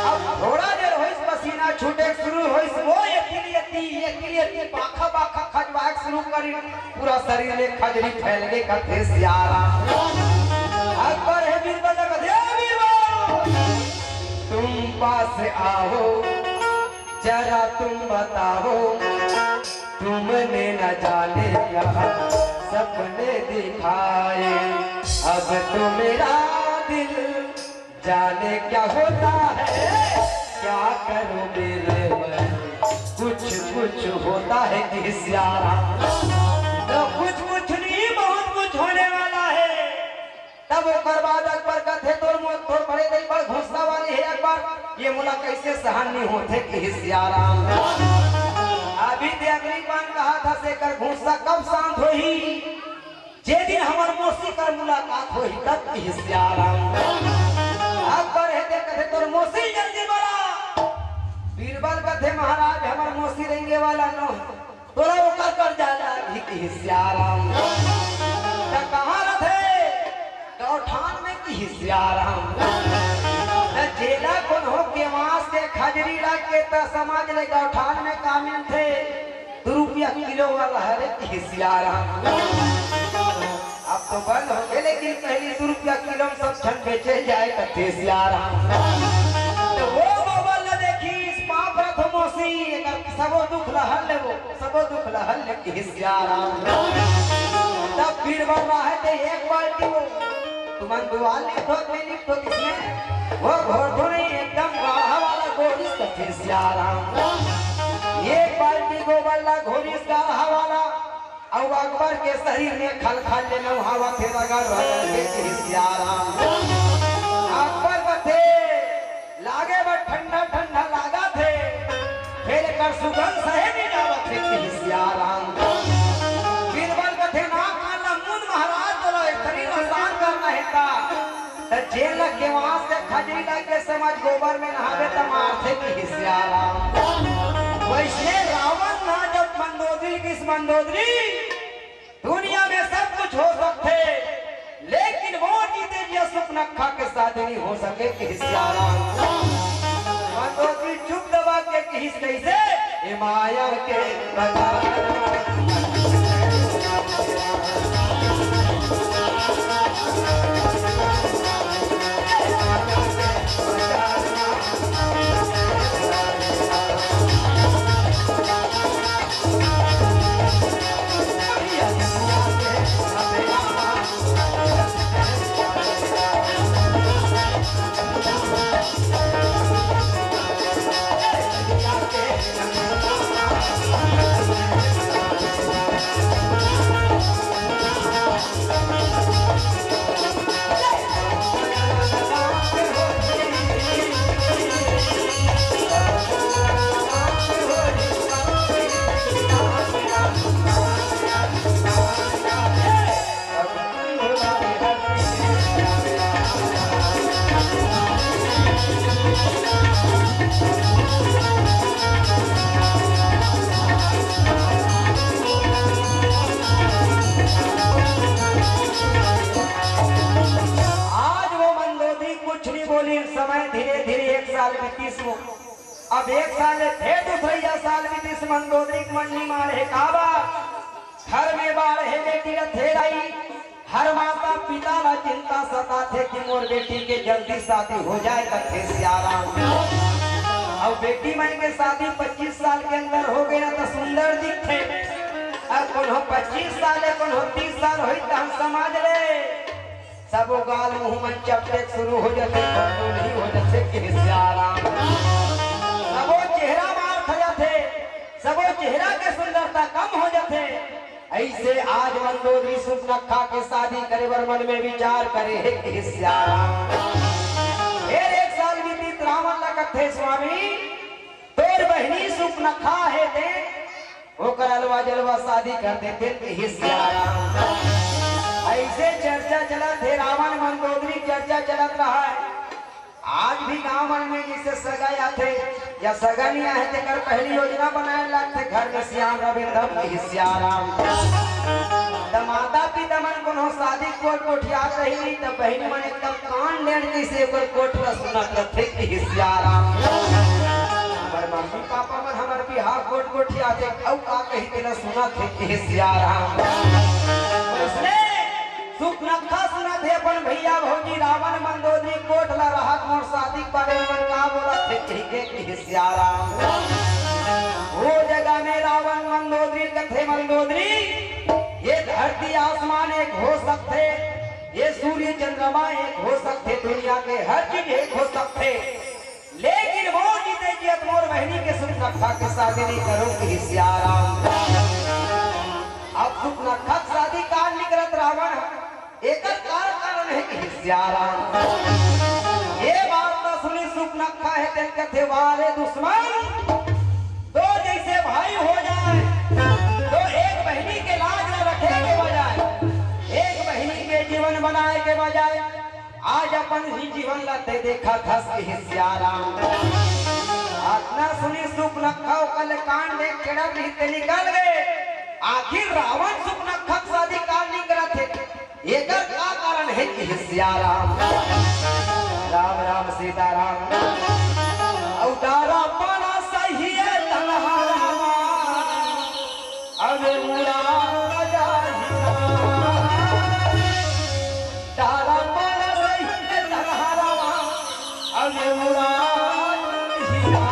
अब थोड़ा देर हुई पसीना छूटे शुरू हुई वो ये पाखा पाखा खजवाए शुरू करी पूरा शरीर में खजरी फैल गई कथे सिया राम। अकबर है बीरबल का बीरबल तुम पास आओ जरा तुम बताओ तुमने न जाने क्या सपने दिखाए अब तो मेरा दिल जाने क्या होता है क्या करूं मेरे मन कुछ होता है कि सिया राम। तो कुछ नहीं बहुत कुछ होने वाला है। तब ओकर बाद अकबर कथे तोर बड़े दई पर घुसना वाली है अकबर ये मुला कैसे सहन नहीं होते कि सिया राम। अभी ते अगली बार कहा था से कर घुसा कब शांत होई जे दिन हमार मौसी कर मुलाकात होई तब कि सिया राम। अकबर है ते कथे तोर मौसी जल्दी बोला बीरबल कथे महाराज हमार मौसी रहेंगे वाला न तोरा ओकर कर जाला भी कि सिया राम। त कहां रथे गौठान में की सिया राम। जेला कौन हो के वास के खजरी रख के त समाज ले गौठान में कामिल थे 2 रुपया किलो वाला हरे की सिया राम। अब तो बंद हो गए लेकिन पहले 2 रुपया किलो में सब छन बेचे जाए कथे सिया राम। तो वो मोबाइल न देखी इस पाप रथ मोसी सबो दुख लहल ले वो सबो दुख लहल ले की सिया राम। तब बीरबल रहा है एक बाल्टी वो तुमन दुआल लिखो में लिखो किसमें वो घोड़ तो नहीं एकदम गाढ़ा वाला घोड़िस कथे सिया राम। एक बाल्टी गोबल्ला घोड़िस गाढ़ा वाला और अकबर के शरीर में खल ले लो हवा थे रगड़ के सिया राम। अकबर कथे लागे बड़ ठंडा लागा थे फिर कर सुगंध सहे नहीं जावत थे कि सिया राम। बीरबल कथे ना काला मुन महाराज बोलो शरीर आसान करना है का त जेल के वहां से खजरी लग के समाज गोबर में नहावे त मारथे कि सिया राम। वैसे रावण ना जब मंदोदरी किस मंदोदरी दुनिया में सब कुछ हो सकते लेकिन वो जीते जी सुपनखा के साथ नहीं हो सके कि सिया राम। मंदोदरी चुप दबा के किस कैसे ए माया के बता साल बीतीस वो अब एक साल फिर दूसरा साल बीतीस मंदोदरी मंडली मार है काबा घर में बाढ़ है बेटी रथे आई हर माता पिता ला चिंता सता थे कि मोर बेटी के जल्दी शादी हो जाए कथे सियाराम अब बेटी मन के शादी 25 साल के अंदर हो गए ना तो सुंदर दिखे और कोनो 25 साल है कोनो 30 साल होई तो हम समझ ले सबो गाल मुंह मन चपटे शुरू हो जाते कोनो नहीं हो जाते कि सियाराम सबो चेहरा मार खा जाते सबो चेहरा के सुंदरता कम हो जाते ऐसे आज मंदोदरी सुनखा के शादी करे बर मन में विचार करे है कि सियाराम फिर एक साल बीती रावण लगते स्वामी तोर बहनी सुनखा है दे ओकर अलवा जलवा शादी कर देते कि सियाराम ऐसे चर्चा चला थे रावण मंदोदरी चर्चा चलत रहा है आज भी गांव में जिसे सगा आते या सगा नहीं आए थे कर पहली योजना बनाए लगते घर में श्याम रविंद्र की सियाराम माता पिता मन को शादी कोट कोठिया रही नहीं तो बहन मन एकदम कान लेन जैसे कोट सुना करते कि सियाराम मम्मी पापा मन हमारे बिहार कोट कोठिया थे औ का कही तेरा सुना थे कि सियाराम उसने सुखनखा सुना थे अपन भैया भौजी रावण मंदोदरी कोट ला रहा मोर शादी बारे में का बोला थे कि सियाराम वो जगह में रावण मंदोदरी कथे मंदोदरी ये धरती आसमान एक हो सकते ये सूर्य चंद्रमा एक हो सकते दुनिया के हर चीज एक हो सकते लेकिन वो जीते जी मोर बहनी के सुखनखा के शादी नहीं करो कि सियाराम अब सुखनखा शादी कार निकलत रावण एक कारण है कि सियाराम ये बात तो सुनी सुखनखा है तेल कथे वाले दुश्मन दो जैसे भाई हो जाए तो एक बहनी के लाज न रखे के बजाय एक बहनी के जीवन बनाए के बजाय आज अपन ही जीवन लाते देखा खस के सियाराम आत्मा सुनी सुखनखा कल कांड देख केड़ा रहते निकल गए आखिर रावण सुखनखा शादी काल नहीं करा थे एकर का कारण है कि सियाराम राम राम सीताराम अवतारा पाना सही है तन्हारा अब मुराद जाहिरा तारा पाना सही है तन्हारा अब मुराद हीरा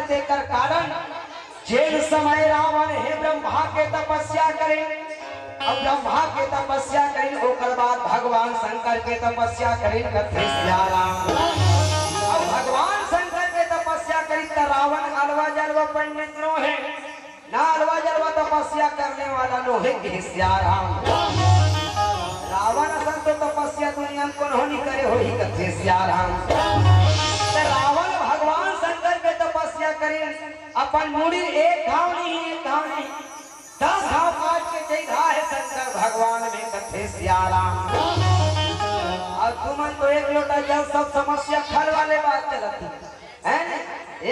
देकर कारण जेल समय रावण है ब्रह्मा के तपस्या करे अब ब्रह्मा के तपस्या करी ओकर बाद भगवान शंकर के तपस्या करी कथे सियाराम अब भगवान शंकर के तपस्या करी तो रावण अलवा जलवा पंडित नो है ना अलवा जलवा तपस्या करने वाला नो है कि सियाराम रावण असन तो तपस्या दुनिया को नहीं करे हो ही कथे सियाराम रावण भगवान शंकर के तपस्या करे अपन मुड़ी एक घाव नहीं 10 घाव काट के जैधा है शंकर भगवान में कथे सियाराम। और तुमन तो एक लोटा जल सब समस्या खल वाले बात चलती है न?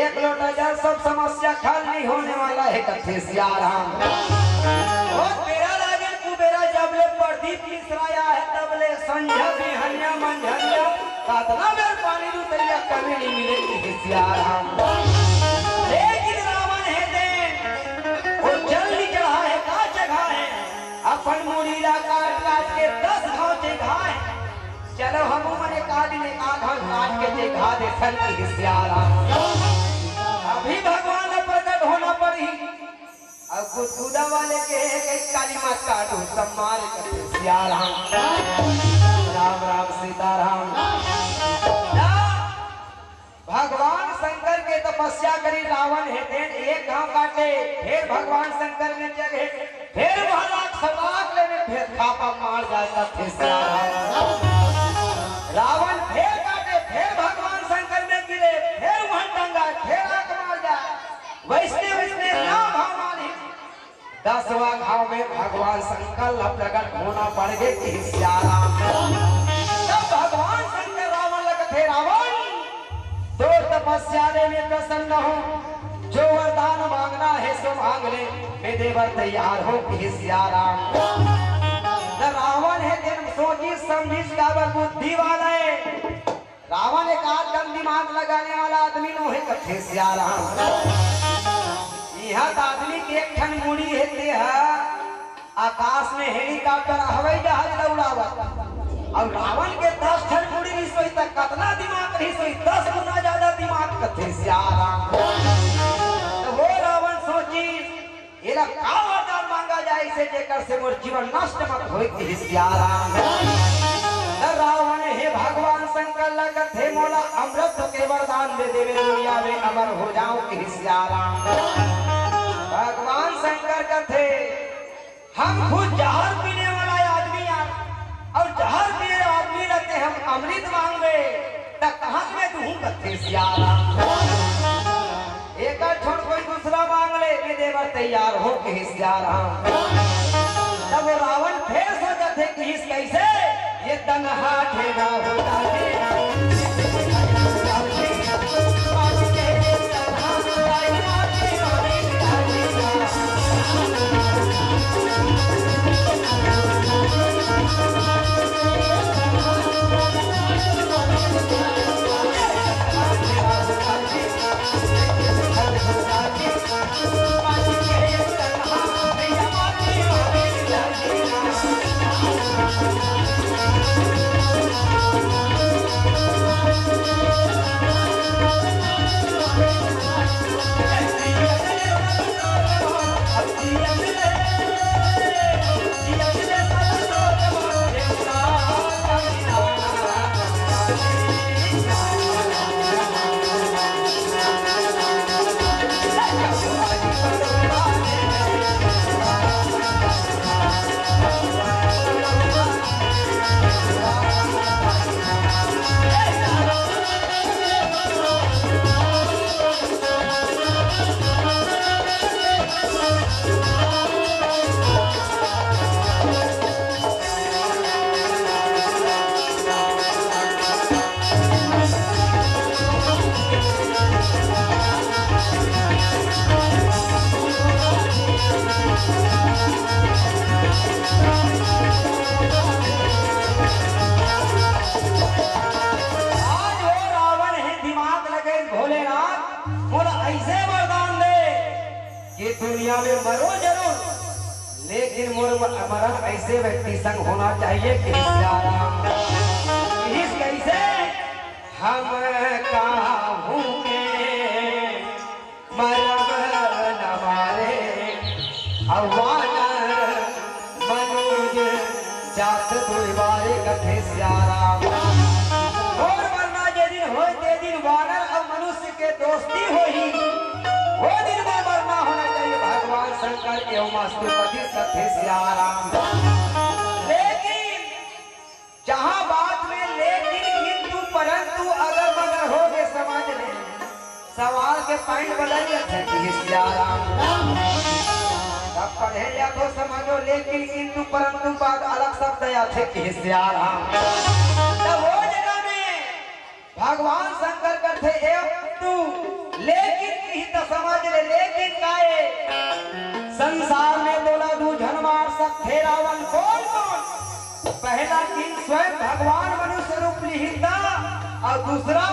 एक लोटा जल सब समस्या खल नहीं होने वाला है कथे सियाराम। बहुत बेरा लागे कुबेरा जब ले प्रदीप मिश्राया है तब ले संझा भी हन्या मंझनिया कातना बेर पानी दू तैया कभी नहीं मिलेगी है सियाराम। लेकिन रावण है देन वो जल नहीं चढ़ा है का जगह है अपन मुड़ीला काट काट के 10 घाव जगह है। चलो हम मने का दिन आधा काट के जगह दे सन की सियाराम। अभी भगवान ने प्रकट होना पड़ी अब गुदगुदा वाले के एक काली माँ काटू सम्मान करते सियाराम। राम राम सीताराम। भगवान शंकर के तपस्या करी रावण है देन एक घाव काटे फिर भगवान शंकर ने जगह फिर महाराज सलाख लेने फिर खापा मार जाता थे सियाराम। रावण फिर काटे फिर भगवान शंकर में गिरे फिर वहां टंगा फिर आग मार जाए वैष्णव वैष्णव नाम भगवान 10वां घाव में भगवान शंकर प्रकट होना पड़ गए कि सियाराम। तब भगवान शंकर रावण लगते रावण तो तपस्या में प्रसन्न हो जो वरदान मांगना है सो मांग ले मैं देवर तैयार हो कि सियाराम। रावण है दिन सोची समझी काबर बुद्धि वाला है रावण एक आदम दिमाग लगाने वाला आदमी नो है कथे सियाराम। यह आदमी के एक ठन मुड़ी है आकाश में हेलीकॉप्टर हवाई जहाज उड़ावत और रावण के 10 ठन मुड़ी नहीं सोई तक कितना दिमाग नहीं सोई 10 गुना ज्यादा दिमाग कथे सियाराम। तो वो रावण सोची एला का वरदान मांगा जाए इसे जेकर से मोर जीवन नष्ट मत होई कि सियाराम। रावण हे भगवान शंकर लगत हे मोला अमृत के वरदान दे देवे दुनिया में अमर हो जाऊं कि सियाराम। भगवान शंकर कहते हम खुद जहर पीने वाला आदमी और जहर पीने आदमी रहते हम अमृत मांगे तब कहां में दूं कथे सियाराम। एक छोड़ कोई दूसरा मांग ले मैं देवर तैयार हो कि सियाराम। तब रावण फिर सोचा थे कि इस कैसे ये तन्हा ठेला होता है दुनिया में मरो जरूर लेकिन मोर मरण ऐसे व्यक्ति संग होना चाहिए कि कैसे हम काहू के मरब न मारे अवान मनुज जात दुर्बारे कथे सियाराम। और मरना जे दिन हो ते दिन वानर और मनुष्य के दोस्ती होही वो दिन में मरना होना चाहिए भगवान शंकर एवं मास्तुपति कथे सियाराम। लेकिन जहां बात में लेकिन किंतु परंतु अगर मगर हो गए समझ ले सवाल के पॉइंट बदल जाते सियाराम। अब पढ़े या तो समझो, लेकिन किंतु परंतु बाद अलग शब्द आते कि सियाराम। तब वो जगह में भगवान शंकर करते एवं तू, लेकिन ही तो समझ ले, लेकिन काए संसार में बोला दू झनमार सकते रावण कौन कौन। पहला कि स्वयं भगवान मनुष्य रूप लिहिता, और दूसरा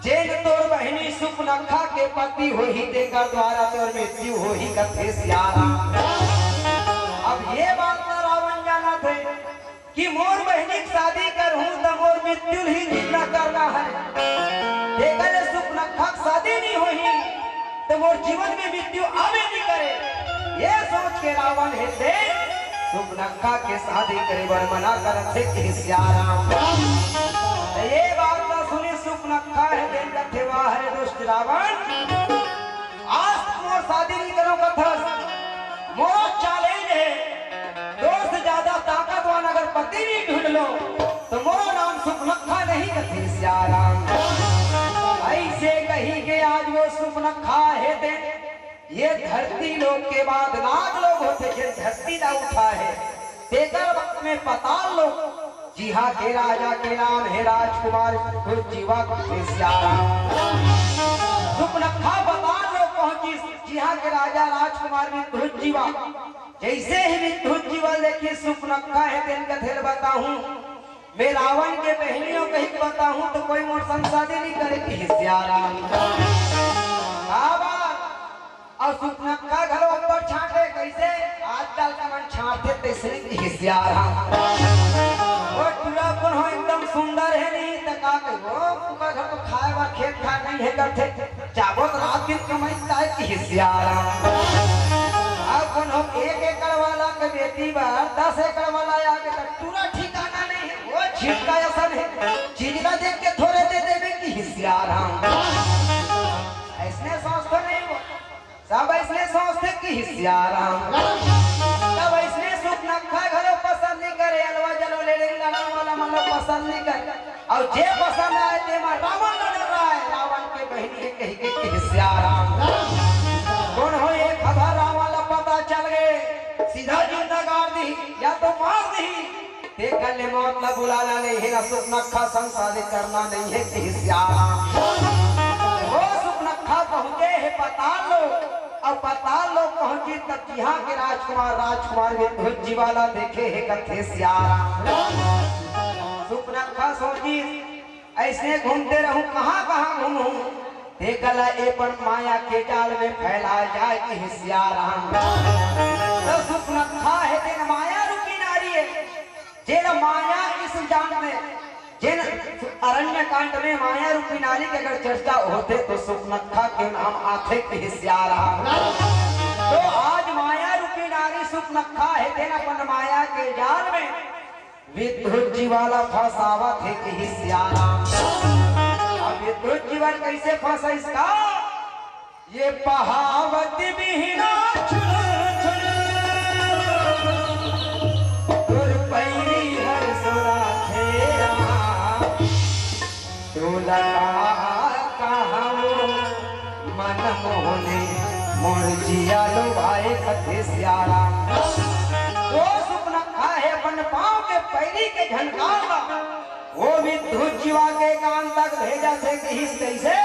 जेन तोर बहनी सुपनखा के पति हो ही देकर द्वारा तोर मृत्यु हो ही कथे सियाराम। अब ये बात तो रावण जाना थे कि मोर बहनी की शादी करूं तो मोर मृत्यु ही जितना करना है, देखले सुपनखा की शादी नहीं हुई तो मोर जीवन में मृत्यु आवे नहीं करे। ये सोच के रावण है दे सुपनखा के शादी करे बर मना करते कि सियाराम। ये बात तो सुनी सुपनखा है दिन कथे वाह दुष्ट रावण, आज मोर शादी नहीं करो कथस, मोर चैलेंज है, दो से ज्यादा ताकतवान अगर पति नहीं ढूंढ लो तो मोर नाम सुपनखा नहीं कथे सियाराम। ऐसे कही के आज वो सुपनखा है दिन, ये धरती लोग के बाद नाग लोग होते जो धरती ना उठा है, तेकर वक्त में पताल लोग, जी हाँ के राजा के नाम है राजकुमार जीवा सुपनखा पताल लोग पहुंची, जी हाँ के राजा राजकुमार जीवा। जैसे ही जीवा देखिए सुपनखा है दिन कथेल बताऊं, मैं रावण के बहनियों कहीं बताऊं तो कोई मोर संसादी नहीं करेगी सियाराम। और सुपनखा घरों पर छाटे कैसे आजकल का मन छाटे तैसे सियाराम। वो टूरापन हो एकदम सुंदर है नहीं तो का कहो घर तो खाए वा खेत खा नहीं है करते चाबो तो रात दिन कमाई ताए की सियाराम। अब कौन हो 1 एकड़ वाला के बेटी बार 10 एकड़ वाला आके तो टूरा ठिकाना नहीं है, वो छिटका असन है चीज ना देख के थोड़े दे देवे की सियाराम। ऐसने सोच तो नहीं हो, सब ऐसने सोचते कि सियाराम। तब ऐसने सुपनखा घरों पसंद नहीं करे, अलवा जलो ले लड़ा वाला मन लोग पसंद नहीं करे, और जे पसंद आए ते में रावण लड़ रहा है, रावण के बहनी कही के सियाराम। कौन हो एक खबर रावण ला पता चल गए, सीधा जिंदा गाड़ दी या तो मार दी, देख ले मौत ला बुलाना नहीं है ना सुपनखा संसादी करना नहीं है कि सियाराम। वो सुपनखा पहुंचे है पताल लोग, और पताल लोग पहुंची तब यहाँ के राजकुमार विद्युत वाला देखे है कथे सियाराम। सुपनखा सोची ऐसे घूमते रहूं कहाँ कहाँ घूमूं, देखला एपन माया के जाल में फैला जाए कि सियाराम। तो सुपनखा है दिन माया रूपी नारी है, जेल माया इस जान में जिन अरण्य कांड में माया रूपी नारी की अगर चर्चा होते तो सुपनखा के नाम आते कि सियाराम। तो आज माया रूपी नारी सुपनखा है दिन अपन माया के जाल में विद्युत जीवाला फंसावा थे कि सियाराम। अब विद्युत जीवन कैसे फंसा इसका, ये पहावत बिना मन मोहने मोर जिया लो भाई कथे सियाराम। वो सुपनखा है अपन पाँव के पैरी के झनकार, वो विद्युत जीवा के कान तक भेजा थे कि कैसे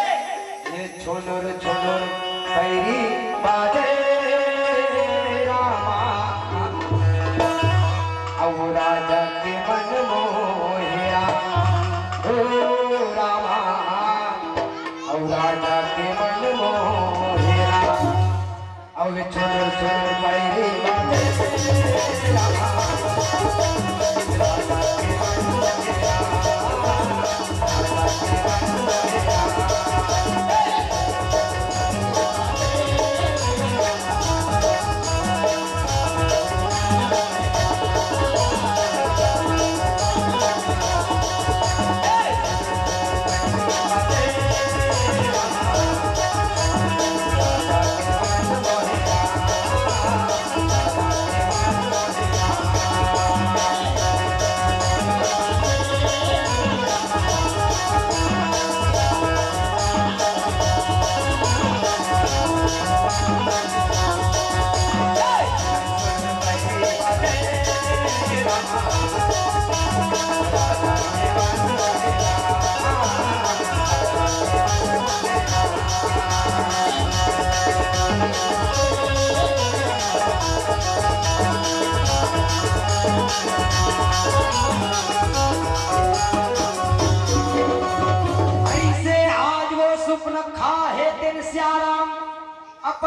ये छोनर छोनर पैरी बाजे रामा, अब राजा के मन मोहेरा रामा, अब राजा के मन मोहेरा, अब छोनर छोनर पैरी बाजे रामा, राजा के मन मोहेरा, राजा के मन मोहेरा।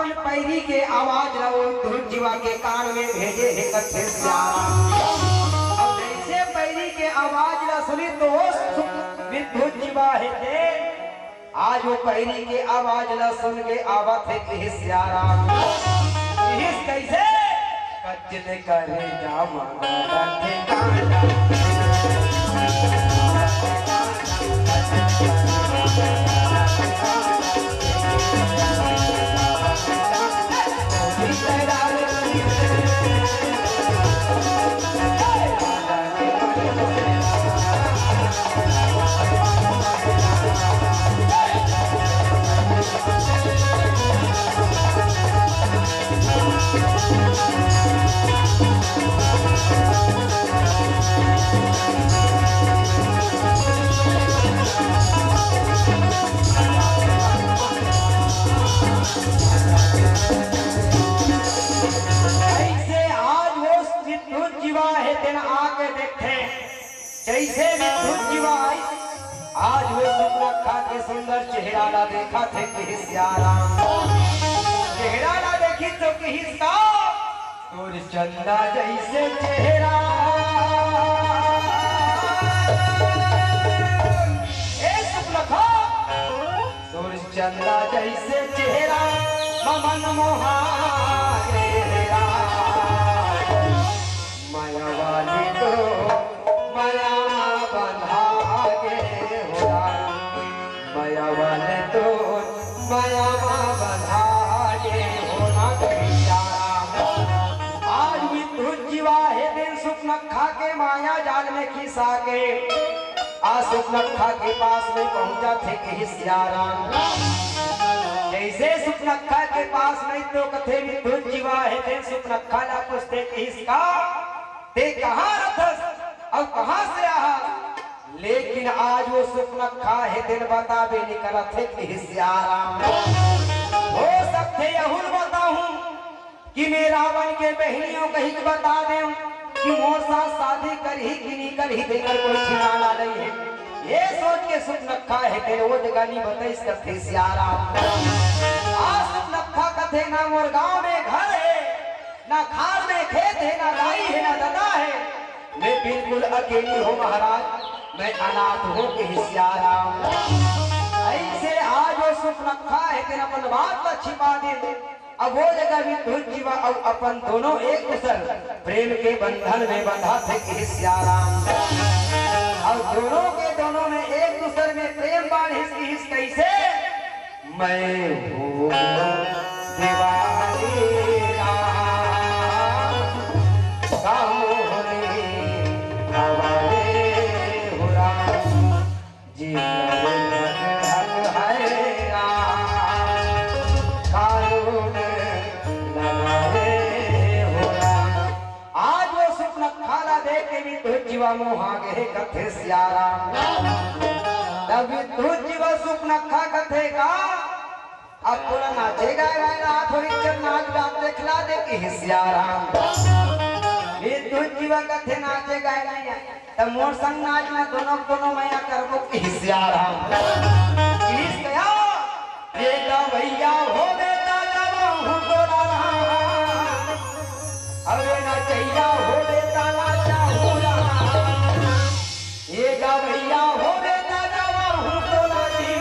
अपन पैरी के आवाज रहो धुन जीवा के कान में भेजे है कथे श्याम। अब जैसे पैरी के आवाज ला सुनी तो धुन जीवा है थे आज वो पैरी के आवाज ला सुन के आवत है कि श्याम कैसे कच्चे करे जा मांगा जैसे विद्युत जीवा आज वो सुखरखा के सुंदर चेहरा ला देखा थे कि श्याराम चेहरा ला देखी तो कि इसका सूर्य चंदा जैसे चेहरा सुखरखा सूर्य चंदा जैसे चेहरा ममन मोहा माया वाली तो माया बंधा गे माया वाले तो माया बंधा गे होना आज भी धुन जीवा है दिन सुखनखा के माया जाल में खिसा के आज सुखनखा के पास में पहुंचा थे कि श्याराम जैसे सुखनखा के पास नहीं तो कथे भी धुन जीवा है दिन सुखनखा ला पूछते कि इसका ते कहाँ रथस अब कहां से आहा लेकिन आज वो सुखनखा है दिन बताबे निकला थे कि श्याराम हो सकते यहुन बताऊं कि मैं रावण के बहनियों कहीं बता दे कि मोर साथ शादी कर ही कि नहीं कर ही देकर कोई ठिकाना नहीं है ये सोच के सुखनखा है तेरे वो जगह नहीं बताइस कथे श्याराम आज सुखनखा कथे ना मोर गांव में घर है ना खाल में खेत है ना गाई है ना दादा है मैं बिल्कुल अकेली हूँ महाराज मैं अनाथ हूँ कि श्याराम ऐसे आज वो सुखनखा है कि अपन बात को छिपा दे अब वो जगह भी धुन जीवा और अपन दोनों एक दूसरे प्रेम के बंधन में बंधा थे कि श्याराम और दोनों के दोनों में एक दूसरे में प्रेम बाण हिस कैसे मैं हूँ दीवानी जीवा मोहा गे कथे श्याराम तभी धुन जीवा सुखनखा कथे का अब पूरा नाचेगा गाएगा थोड़ी चल नाच गान दिखला दे कि श्याराम ये धुन जीवा कथे नाचे गाएगा तब मोर संग नाच में दोनों मैया करबो कि श्याराम प्लीज गया बेटा भैया हो बेटा जब हूं तोरा अरे ना चाहिए हो बेटा ना चाहूरा ये गा भैया हो बेटा जावा हूँ तो लाजी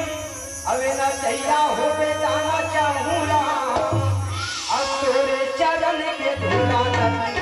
अबे ना चाहिए हो बेटा ना चाहूरा अब तोरे चरण के धूला लगी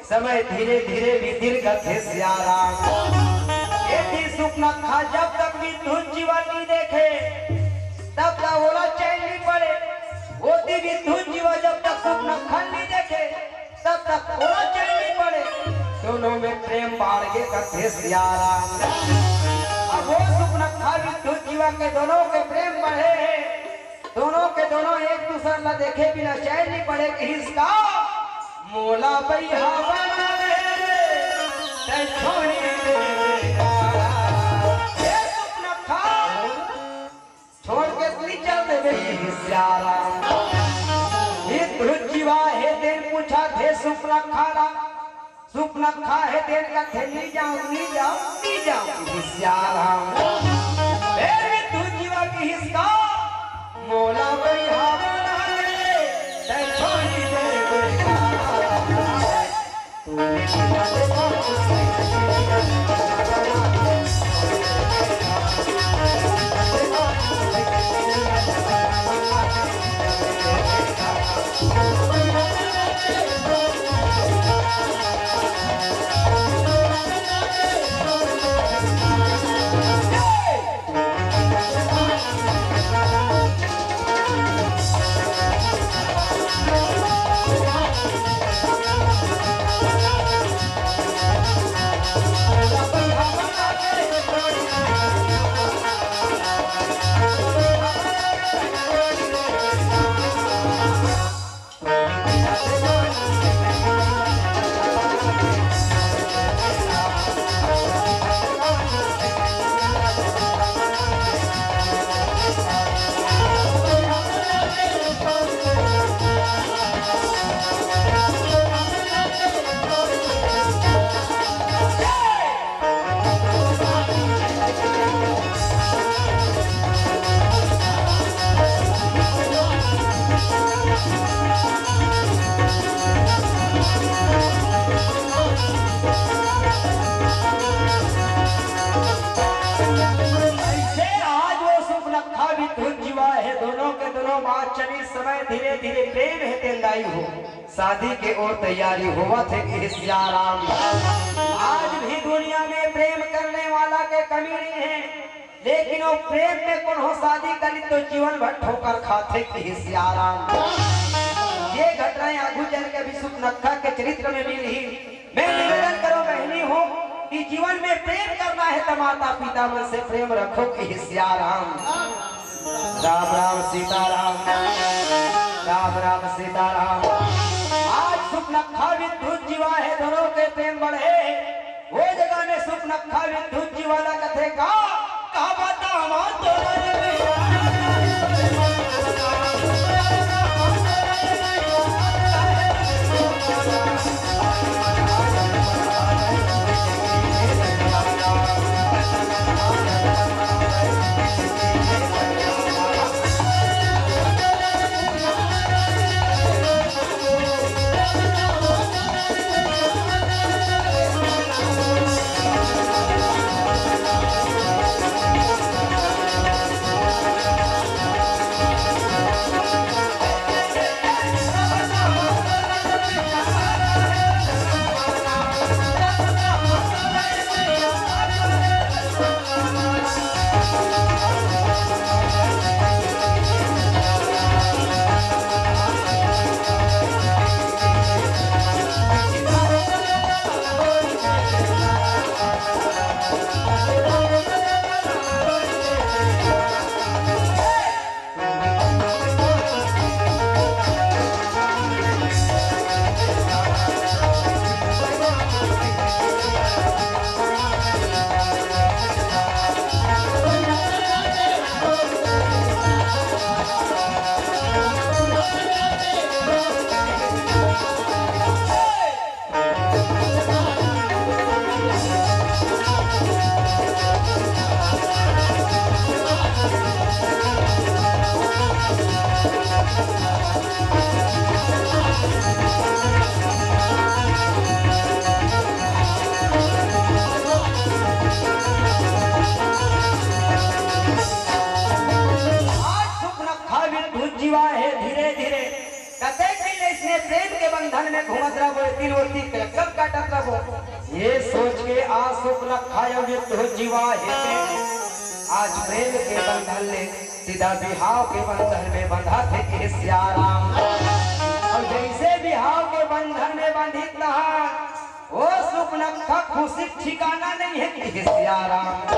समय धीरे धीरे बीतिर गथे सियाराम। एती सुपनखा जब तक भी धुन जीवन नहीं देखे तब तक ओला चैन नहीं पड़े। ओती भी धुन जीवा जब तक सुपनखा नहीं देखे तब तक ओला चैन नहीं पड़े। दोनों में प्रेम बाढ़ के कथे सियाराम। अब वो सुपनखा भी धुन जीवा के दोनों के प्रेम बढ़े हैं। दोनों के दोनों एक दूसरे ला देखे बिना चैन नहीं पड़े कि इसका मोला भैया बना दे ते छोड़ी दे ये सुपनखा छोड़ के नहीं चल दे बेटी सियाराम। ये धुन जीवा है दिन पूछा थे सुपनखा है दिन का थे नहीं जाऊं सियाराम। धुन जीवा की हिस्सा मोला भैया बना दे ते छोड़ी दे समय धीरे धीरे प्रेम है तेंदाई हो शादी के और तैयारी हुआ थे कि सियाराम। आज भी दुनिया में प्रेम करने वाला के कमी नहीं है, लेकिन वो प्रेम में कौन हो शादी करी तो जीवन भर ठोकर खाते कि सियाराम। ये घटनाएं आगू चल के भी सुपनखा के चरित्र में मिली। मैं निवेदन करो बहनी हो कि जीवन में प्रेम करना है तो माता पिता मन से प्रेम रखो कि सियाराम। राम राम सीताराम, राम राम सीताराम। आज सुपनखा विद्युत जीवा है दोनों के प्रेम बढ़े। वो जगह में सुपनखा विद्युत जीवा ला कथे का बतावा घूमत रहो तिल ओती कब काटत रहो ये सोच के आसुक रखायो ये तो जीवा है आज प्रेम के बंधन ले सीधा बिहाव के बंधन में बंधा थे के सियाराम और जैसे बिहाव के बंधन में बंधित रहा वो सुख नखा खुशी ठिकाना नहीं है कि सियाराम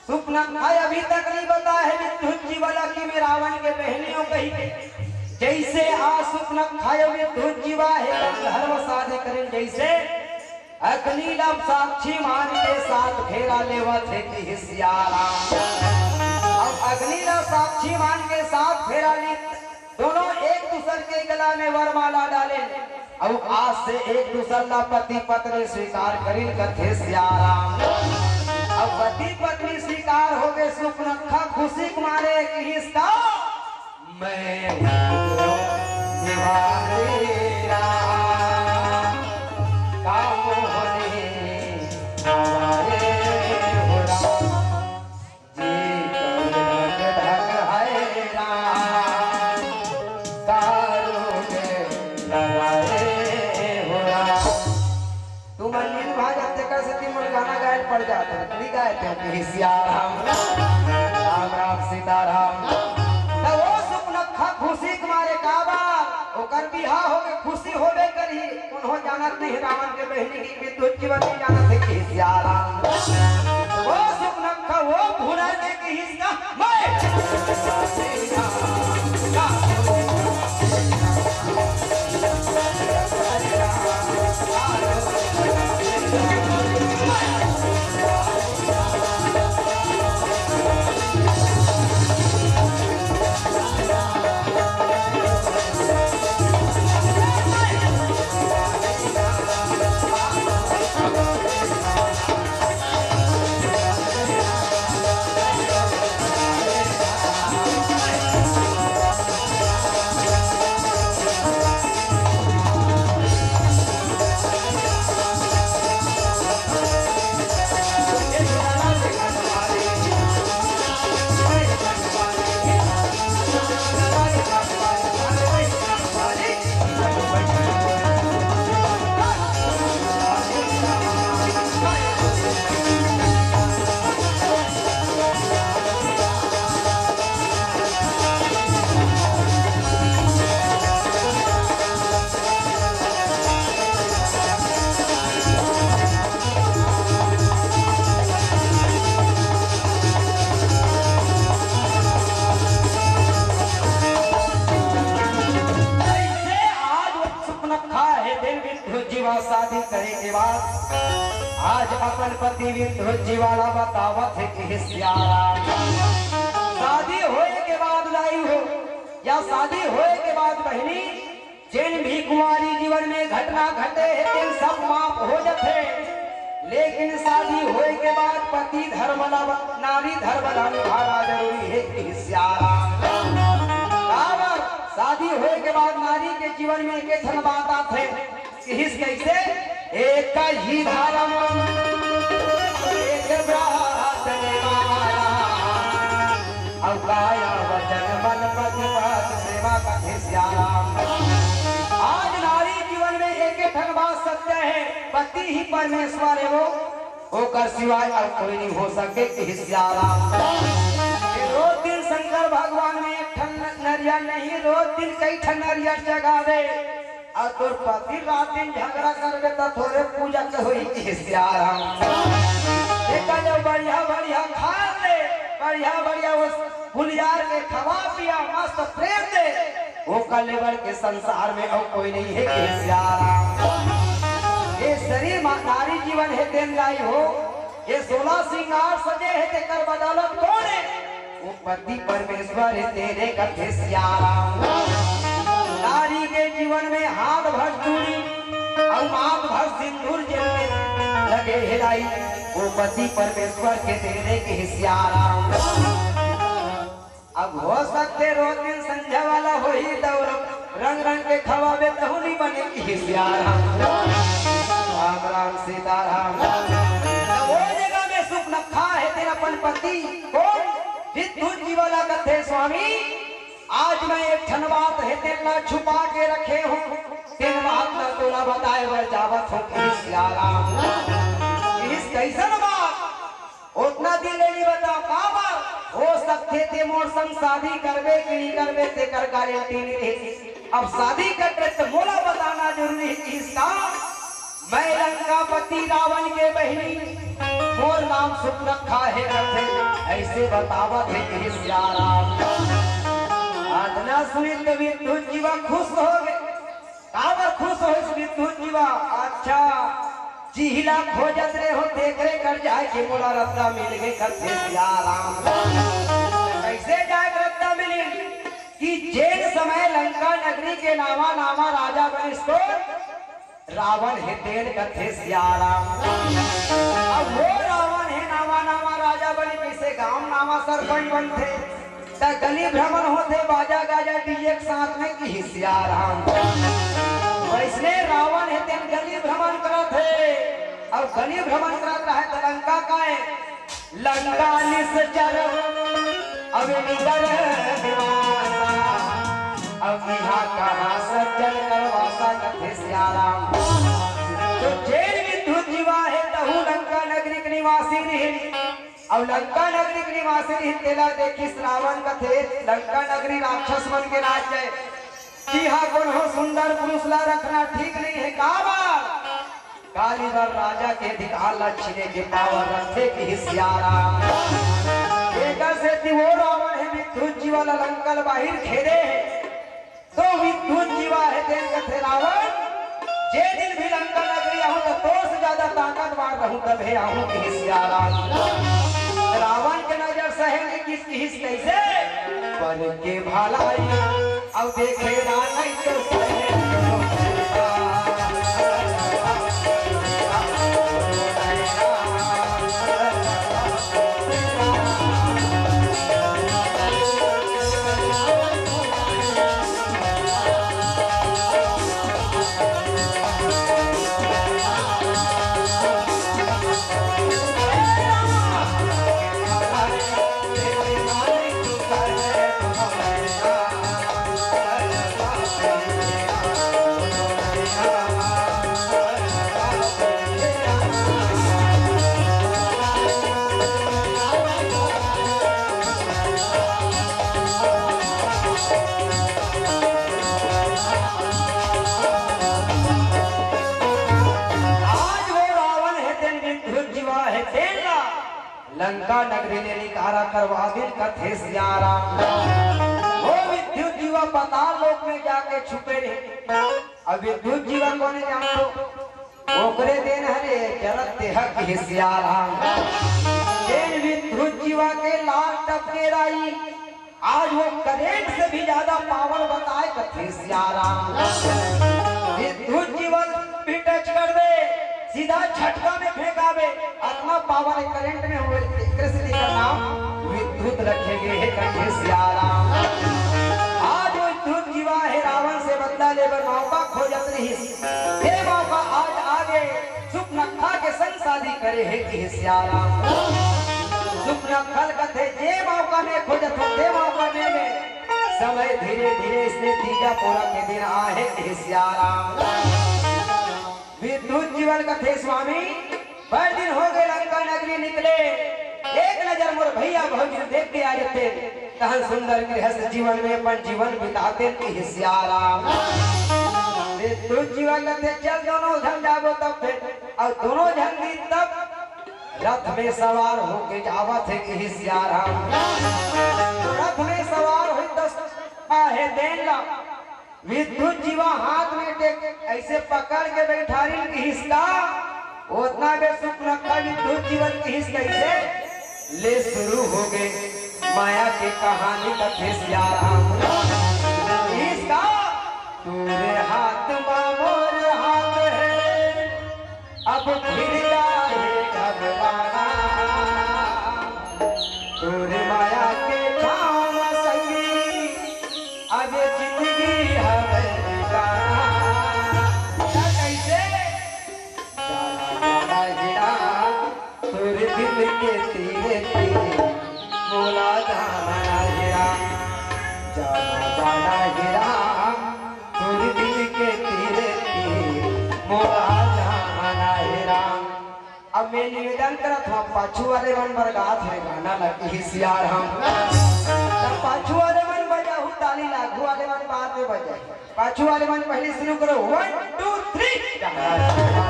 सुख नखा अभी तक नहीं बताया है विद्युत वाला की में रावण के बहनियों कही जैसे आसुक नखायो विद्युत जीवा है धर्म साधे करें जैसे अग्निलव साक्षी मान के साथ फेरा लेवा थे कि सियाराम अब अग्निलव साक्षी मान के साथ फेरा ली दोनों एक दूसरे के गला में वरमाला डाले अब आज से एक दूसरा पति पत्नी स्वीकार करिन कथे सियाराम अब पति पत्नी स्वीकार हो गए सुख रखा खुशी कुमारे की इसका मैं पड़ जाते हैं गायते हैं सियाराम राम राम सीताराम तो वो सुख नखा खुशी कुमारे काबा ओकर बिहा हो के खुशी होबे करी उन्हों जानत नहीं रावण के बहनी की विद्युत जीवन में जानत है कि सियाराम वो सुख नखा वो भूला के कि हिस्सा शादी करे के बाद आज अपन पति विद्युत वाला बतावत है कि सियाराम शादी होए के बाद लाई हो या शादी होए के बाद बहनी जिन भी कुमारी जीवन में घटना घटे है दिन सब माफ हो जाते लेकिन शादी होए के बाद पति धर्म नारी धर्म निभाना जरूरी है कि सियाराम शादी होए के बाद नारी के जीवन में एक धन बात आते हिस कैसे एक ही धर्म एक व्रत निभाना और काया वचन बल प्रतिपद सेवा कथे सियाराम आज नारी जीवन में एक ठन बात सत्य है पति ही परमेश्वर है वो होकर सिवाय और कोई नहीं हो सके कि सियाराम रोज दिन शंकर भगवान में एक ठन नरिया नहीं रोज दिन कई ठन नरिया जगावे और तोर पति रात दिन झगड़ा करबे तो थोड़े पूजा के होई कि सियाराम देखा जो बढ़िया बढ़िया खा ले बढ़िया उस फुलियार के खवा पिया मस्त प्रेम दे वो कलेवर के संसार में और कोई नहीं है कि सियाराम ये शरीर नारी जीवन है दिन लाई हो ये 16 श्रृंगार सजे है तेकर बदौलत कौन है वो पति परमेश्वर है तेरे कथे सियाराम नारी के जीवन में हाथ भर चूड़ी और माथ भर सिंदूर जलने लगे हिलाई वो पति परमेश्वर के देने के सियाराम अब हो सकते रोज दिन संध्या वाला हो ही दौड़ रंग रंग के खवाबे तो नहीं बने की सियाराम राम राम सीताराम वो जगह में सुख नखा है तेरा पति कौन विद्युत जी वाला कथे स्वामी आज मैं एक ठन बात है तेरा छुपा के रखे हूँ, तीन बात न तोला बताए बर जावत हो इस कैसन बात उतना दिन नहीं बता काबर हो सकते थे मोर संग शादी करबे कि नहीं करबे ते कर गारंटी नहीं रही। अब शादी करके तो मोला बताना जरूरी है इसका। मैं लंकापति रावण के बहनी मोर नाम सुख रखा है रखे ऐसे बतावत है कि सियाराम आतना सुनी तो विद्युत जीवा खुश हो गए काबर खुश हो इस विद्युत जीवा। अच्छा जिहिला खोजत रे हो देख रे कर जाए कि मोला रत्ता मिल गए करते सियाराम कैसे जाए रत्ता मिली कि जेल समय लंका नगरी के नामा नामा राजा बने तो रावण है तेल करते सियाराम। अब वो रावण है नामा नामा राजा बने कैसे गांव नामा सरपंच बनते त गली भ्रमण होते बाजा गाजा डीजे के साथ में की सियाराम। वैसने रावण है तेन गली भ्रमण करत है और गली भ्रमण करत रहे तो लंका का है लंका निश्चर अब निकर निवासा अब यहाँ कहाँ सज्जन करवासा कथे सियाराम। तो जेल विद्युत जीवा है तहु लंका नगरी के निवासी रही और लंका नगरी के निवासी रही तेला देखी रावण कथे लंका नगरी राक्षस मन के राज है कि हाँ कौन हो सुंदर पुरुष ला रखना ठीक नहीं है काबर कालीवर राजा के अधिकार लक्ष्य के पावर रखे की सियाराम। एक से वो रावण है विद्युत जीवा लंकल बाहिर खेले है तो विद्युत जीवा है देन कथे रावण जे दिन भी लंका नगरी आहूं तो से ज्यादा ताकतवर रहूं तब है आहूं की सियाराम। रावण के नजर सहे किसकी हिस कैसे बन के भलाई अब देखे ना नहीं तो सहे लंका नगरी ने निकारा करवा दिल कथे सियाराम। वो विद्युत जीवा पाताल लोक में जाके छुपे रहे अब विद्युत जीवा कोने जानो ओकरे देन हरे जरत देह की सियाराम। देन विद्युत जीवा के लाल टपके राई आज वो करेंट से भी ज्यादा पावर बताए कथे सियाराम। विद्युत जीवा भी टच कर दे सीधा झटका में फेंकावे आत्मा पावर करंट में हुए कृष्ण का नाम विद्युत रखे गए है कथे सियाराम। आज वो विद्युत जीवा है रावण से बदला लेकर मौका खोजत रही हे मौका आज आगे सुख नखा के संग शादी करे है कि सियाराम। सुख नखल कथे जे मौका में खोजत हो ते मौका में समय धीरे धीरे इसने तीजा पूरा के दिन आहे कि सियाराम। विद्युत जीवन कथे स्वामी बड़े दिन हो गए लंका नगरी निकले एक नजर मोर भैया भौजी देख के आ जाते तहन सुंदर गृहस्थ जीवन में अपन जीवन बिताते कि सियाराम। विद्युत जीवन कथे चल दोनों झन जाबो तब फिर और दोनों झन दिन तब रथ में सवार होके जावत है कि सियाराम। रथ में सवार हो तो आहे देला विद्युत जीवा हाथ में टेक ऐसे पकड़ के बैठा रही की हिस्सा उतना बे सुख रखा विद्युत जीवन की हिस्सा कैसे ले शुरू हो गए माया की कहानी कथे सियाराम। इसका तूरे हाथ मोर हाथ है अब फिर जाए घबराना तूरे माया के छाव संगी अब जिंदगी के तीरे तीरे बोला जाना हीरा जाना जाना ही राम तोर दिल के तीरे तीर मोरा जाना ही राम। अब मैं निवेदन करत हूँ पाछू वाले मन पर गात है गाना लगी सियार हम तब पाछू वाले मन बजाऊ ताली लागू वाले मन बाद में बजाए पाछू वाले मन पहले शुरू करो 1 2 3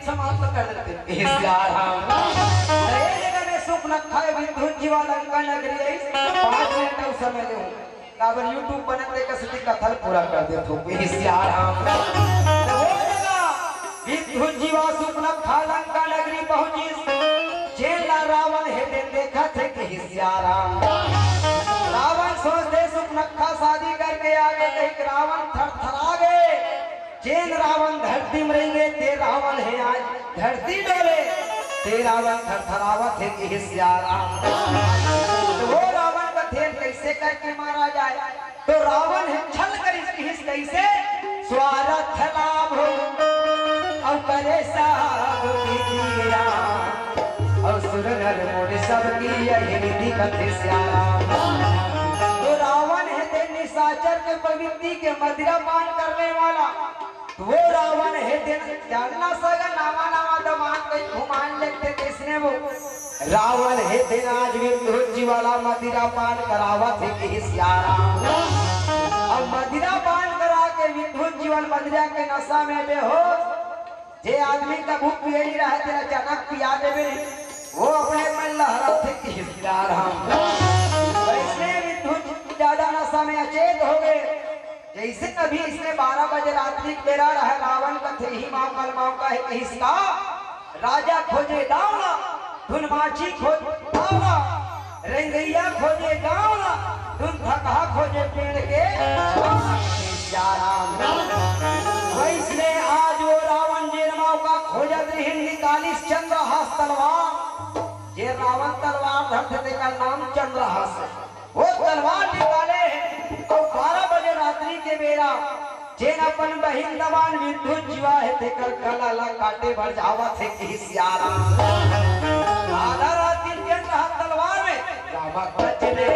समाप्त कर देते सुख न खाए विद्युत वाला नगरी 5 मिनट उस समय ले काबर यूट्यूब बनते कसती कथल पूरा कर दे तो विद्युत जीवा सुख न खा लंका नगरी पहुंची चेला रावण है देखा थे कि सियाराम रावण सोचते सुख न खा शादी करके आगे देख रावण थरथरा गए चेन रावण धरती में रहेंगे ते रावण है आज धरती डोले ते रावण थरथरावत है कि सियाराम तो वो रावण का थेर कैसे करके मारा जाए तो रावण है छल कर इसकी कैसे स्वार्थ लाभ हो और करे साब कीजिया और सुर नर मोड़ सबकी यही विधि कथे सियाराम तो रावण है ते निशाचर के प्रवृत्ति के मदिरा पान करने वाला वो रावण है दिन जानना सगा नामा नामा दमान के घुमान लगते किसने वो रावण है दिन आज विद्युत जी वाला मदिरा पान करावत है कि सियाराम अब मदिरा पान करा के विद्युत जीवन मदिरा के नशा में बेहोश जे आदमी का भूख पिए नहीं रहा तेरा अचानक पिया देवे वो अपने मन लहराते कि सियाराम वैसे विद्युत ज्यादा नशा में अचेत हो गए जैसे कभी इसने 12 बजे रात्रि बेरा रहा रावण का थे ही मौका है इसका राजा खोजे दावला धुनमाची खोज दावला रंगैया खोजे दावला धुन थका खोजे पेड़ के वैसने आज वो रावण जे मौका खोजत रही निकालिस चंद्रहास तलवार जे रावण तलवार धरते का नाम चंद्रहास है वो तलवार निकाले तो 12 बजे रात्रि के बेरा जेन अपन बहिन दबान विद्युत जीवा है तेकर गला काटे भर जावत है कि सियाराम आधा रात दिन के तलवार में रामा बचने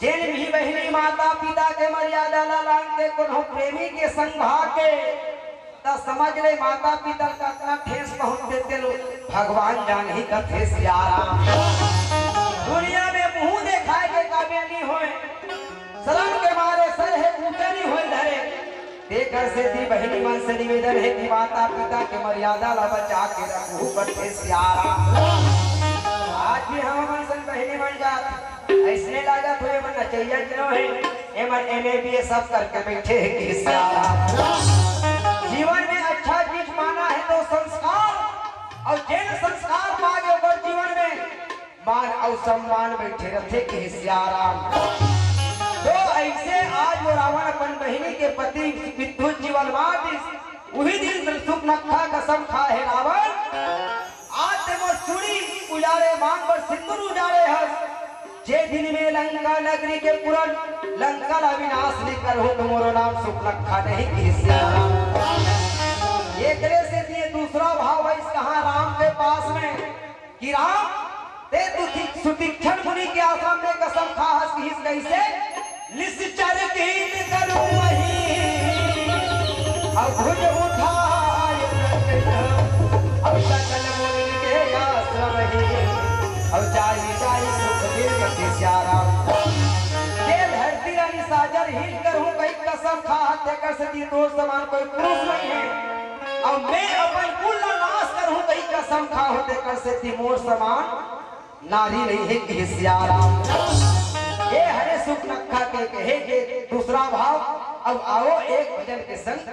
जेन भी बहिनी माता पिता के मर्यादा लांग के कोनो प्रेमी के संग भागे त समझ ले माता पिता का इतना ठेस पहुंच देते लोग भगवान जान ही कथे सियाराम दुनिया में मुंह दिखाए के काबिल नहीं होए शर्म के मारे सर है ऊंचा नहीं होए धरे देकर से दी बहिनी मन से निवेदन है कि माता पिता के मर्यादा ला बचा के रखू कथे सियाराम आज भी हम मन संग बहिनी बन जात ऐसने लागा तो ये मन नचैया क्यों है ये मन एमए बीए सब करके बैठे हैं कि सियाराम जीवन में अच्छा चीज माना है तो संस्कार, और जिन संस्कार पागे ओकर जीवन में मान और सम्मान बैठे रखे के सियाराम। तो ऐसे आज वो रावण अपन बहिनी के पति विद्युत जीवन माटिस वही दिन सुख नखा कसम खा है रावण। आज ते वो चूड़ी उजारे मांग पर सिंदूर उजारे हस, जे दिन में लंका नगरी के पुरन लंका अविनाश निकर हो तुम्हारो नाम सुख नखा नहीं की सियाराम। एक से दिए दूसरा भाव है इस कहा राम के पास में कि राम ते तू सुतीक्षण मुनि के आश्रम में कसम खा हस कि इस कैसे निश्चर कीन करूं वही अब भुज उठाए अब सकल मुनि के आश्रम ही अब जाई जाई सुख दिल के सियाराम। ये धरती रानी साजर हिल करूं कहीं कसम खा हत्या कर सकी दो समान कोई पुरुष नहीं है, और मैं अपन कुल नाश करूं कहीं कसम खा होते कर सकती मोर समान नारी नहीं है कि सियाराम। ये हरे सुख नखा के कहे के दूसरा भाव। अब आओ एक भजन के संग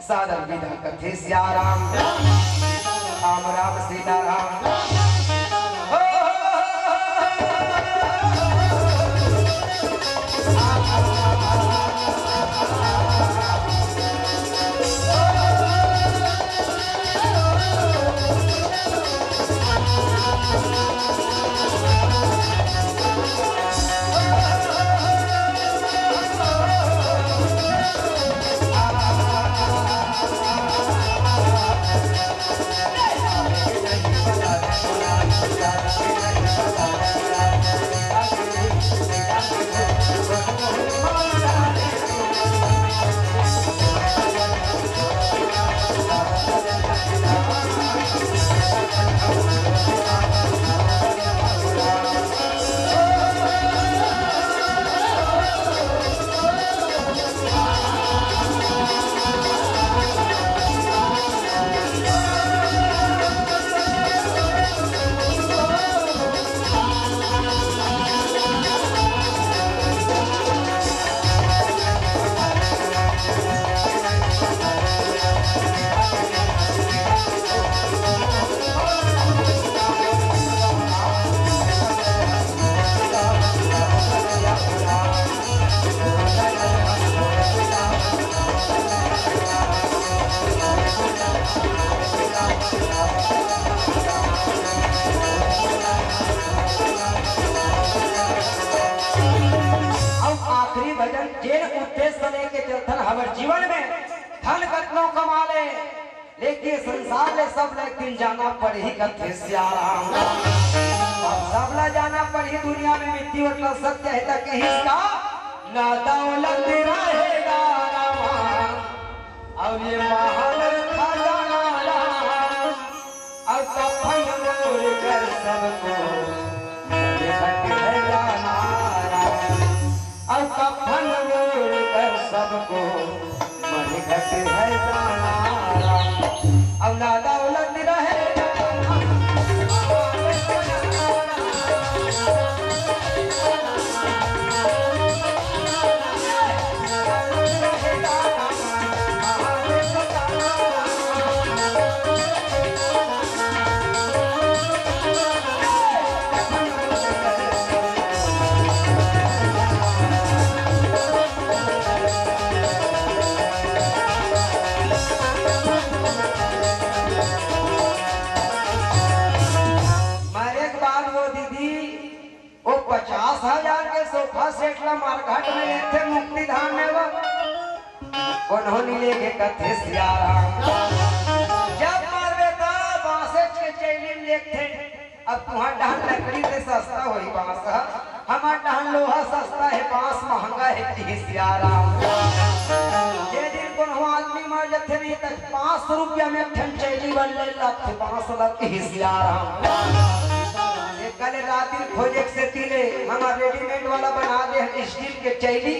सादर विदा करते सियाराम। राम राम सीताराम। भजन जेन उद्देश्य लेके चलथन हमारे जीवन में धन कतनो कमा ले लेकिन संसार ले सब ले एक दिन जाना पड़ी कथे सियाराम। सब ला जाना पड़ी दुनिया में मृत्यु मतलब सत्य है तक इसका ना दौलत रहेगा और ये महान खजाना और कफन मोड़ कर सबको और कफन मोड़ कर सबको मन घट है जाना अब ना दौलत रहेगा। वो 50,000 के सोफा सेट ला मारघाट में लेते मुक्ति धाम में वो उन्होंने लेके कथे सियाराम। जब मारवे ता बांसे के चैली लेते अब तुहां डहन लकड़ी से सस्ता होई बांस हमार डहन लोहा सस्ता है बांस महंगा है की सियाराम। जे दिन कोनो आदमी मर जथे नहीं तक 500 रुपया में ठन चैली बन ले लाख बांस लग की सियाराम। कल रात प्रोजेक्ट से तीले हमारा रेडीमेड वाला बना दे स्टील के चैली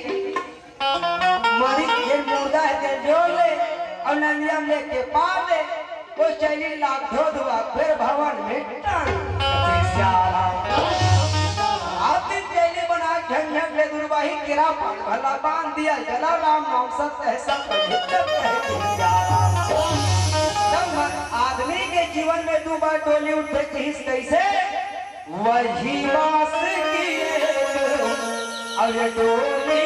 मरी ये मुर्दा है जो ले और नंदिया लेके पार दे वो चैली लाख धो दुआ फिर भवन में टांग आप दिन चैली बना झंझट ले दुर्बा वही गिरा पान भला बांध दिया जला राम नाम सत्य है सब आदमी के जीवन में दो बार डोली उठे किस कैसे वही बास की अब ये डोली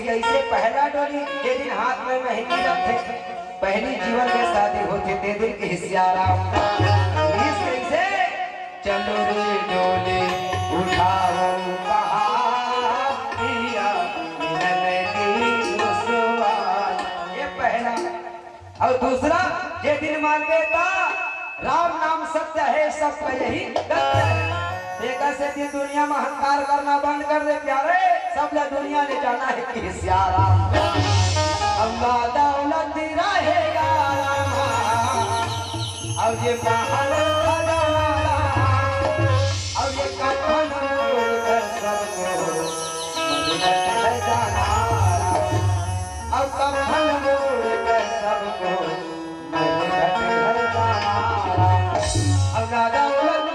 कैसे पहला डोली के दिन हाथ में मेहंदी रखे पहली जीवन में शादी होती ते दिन के हिस्साराम इस कैसे चलो रे डोली उठाओ कहानिया ये पहला और दूसरा ये दिन मान लेता राम नाम सत्य है सबका यही देखा से दिन दुनिया में अहंकार करना बंद कर दे प्यारे सब दुनिया ने जाना है कि सियाराम अल्लाह दौलत रहेगा अब ये महल अब ये कफन सबको अब कफन सबको अल्लाह दौलत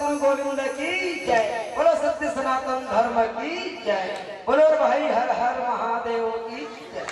गुरु गोविंद की जय बोलो सत्य सनातन धर्म की जय बोलो भाई हर हर महादेव की जय।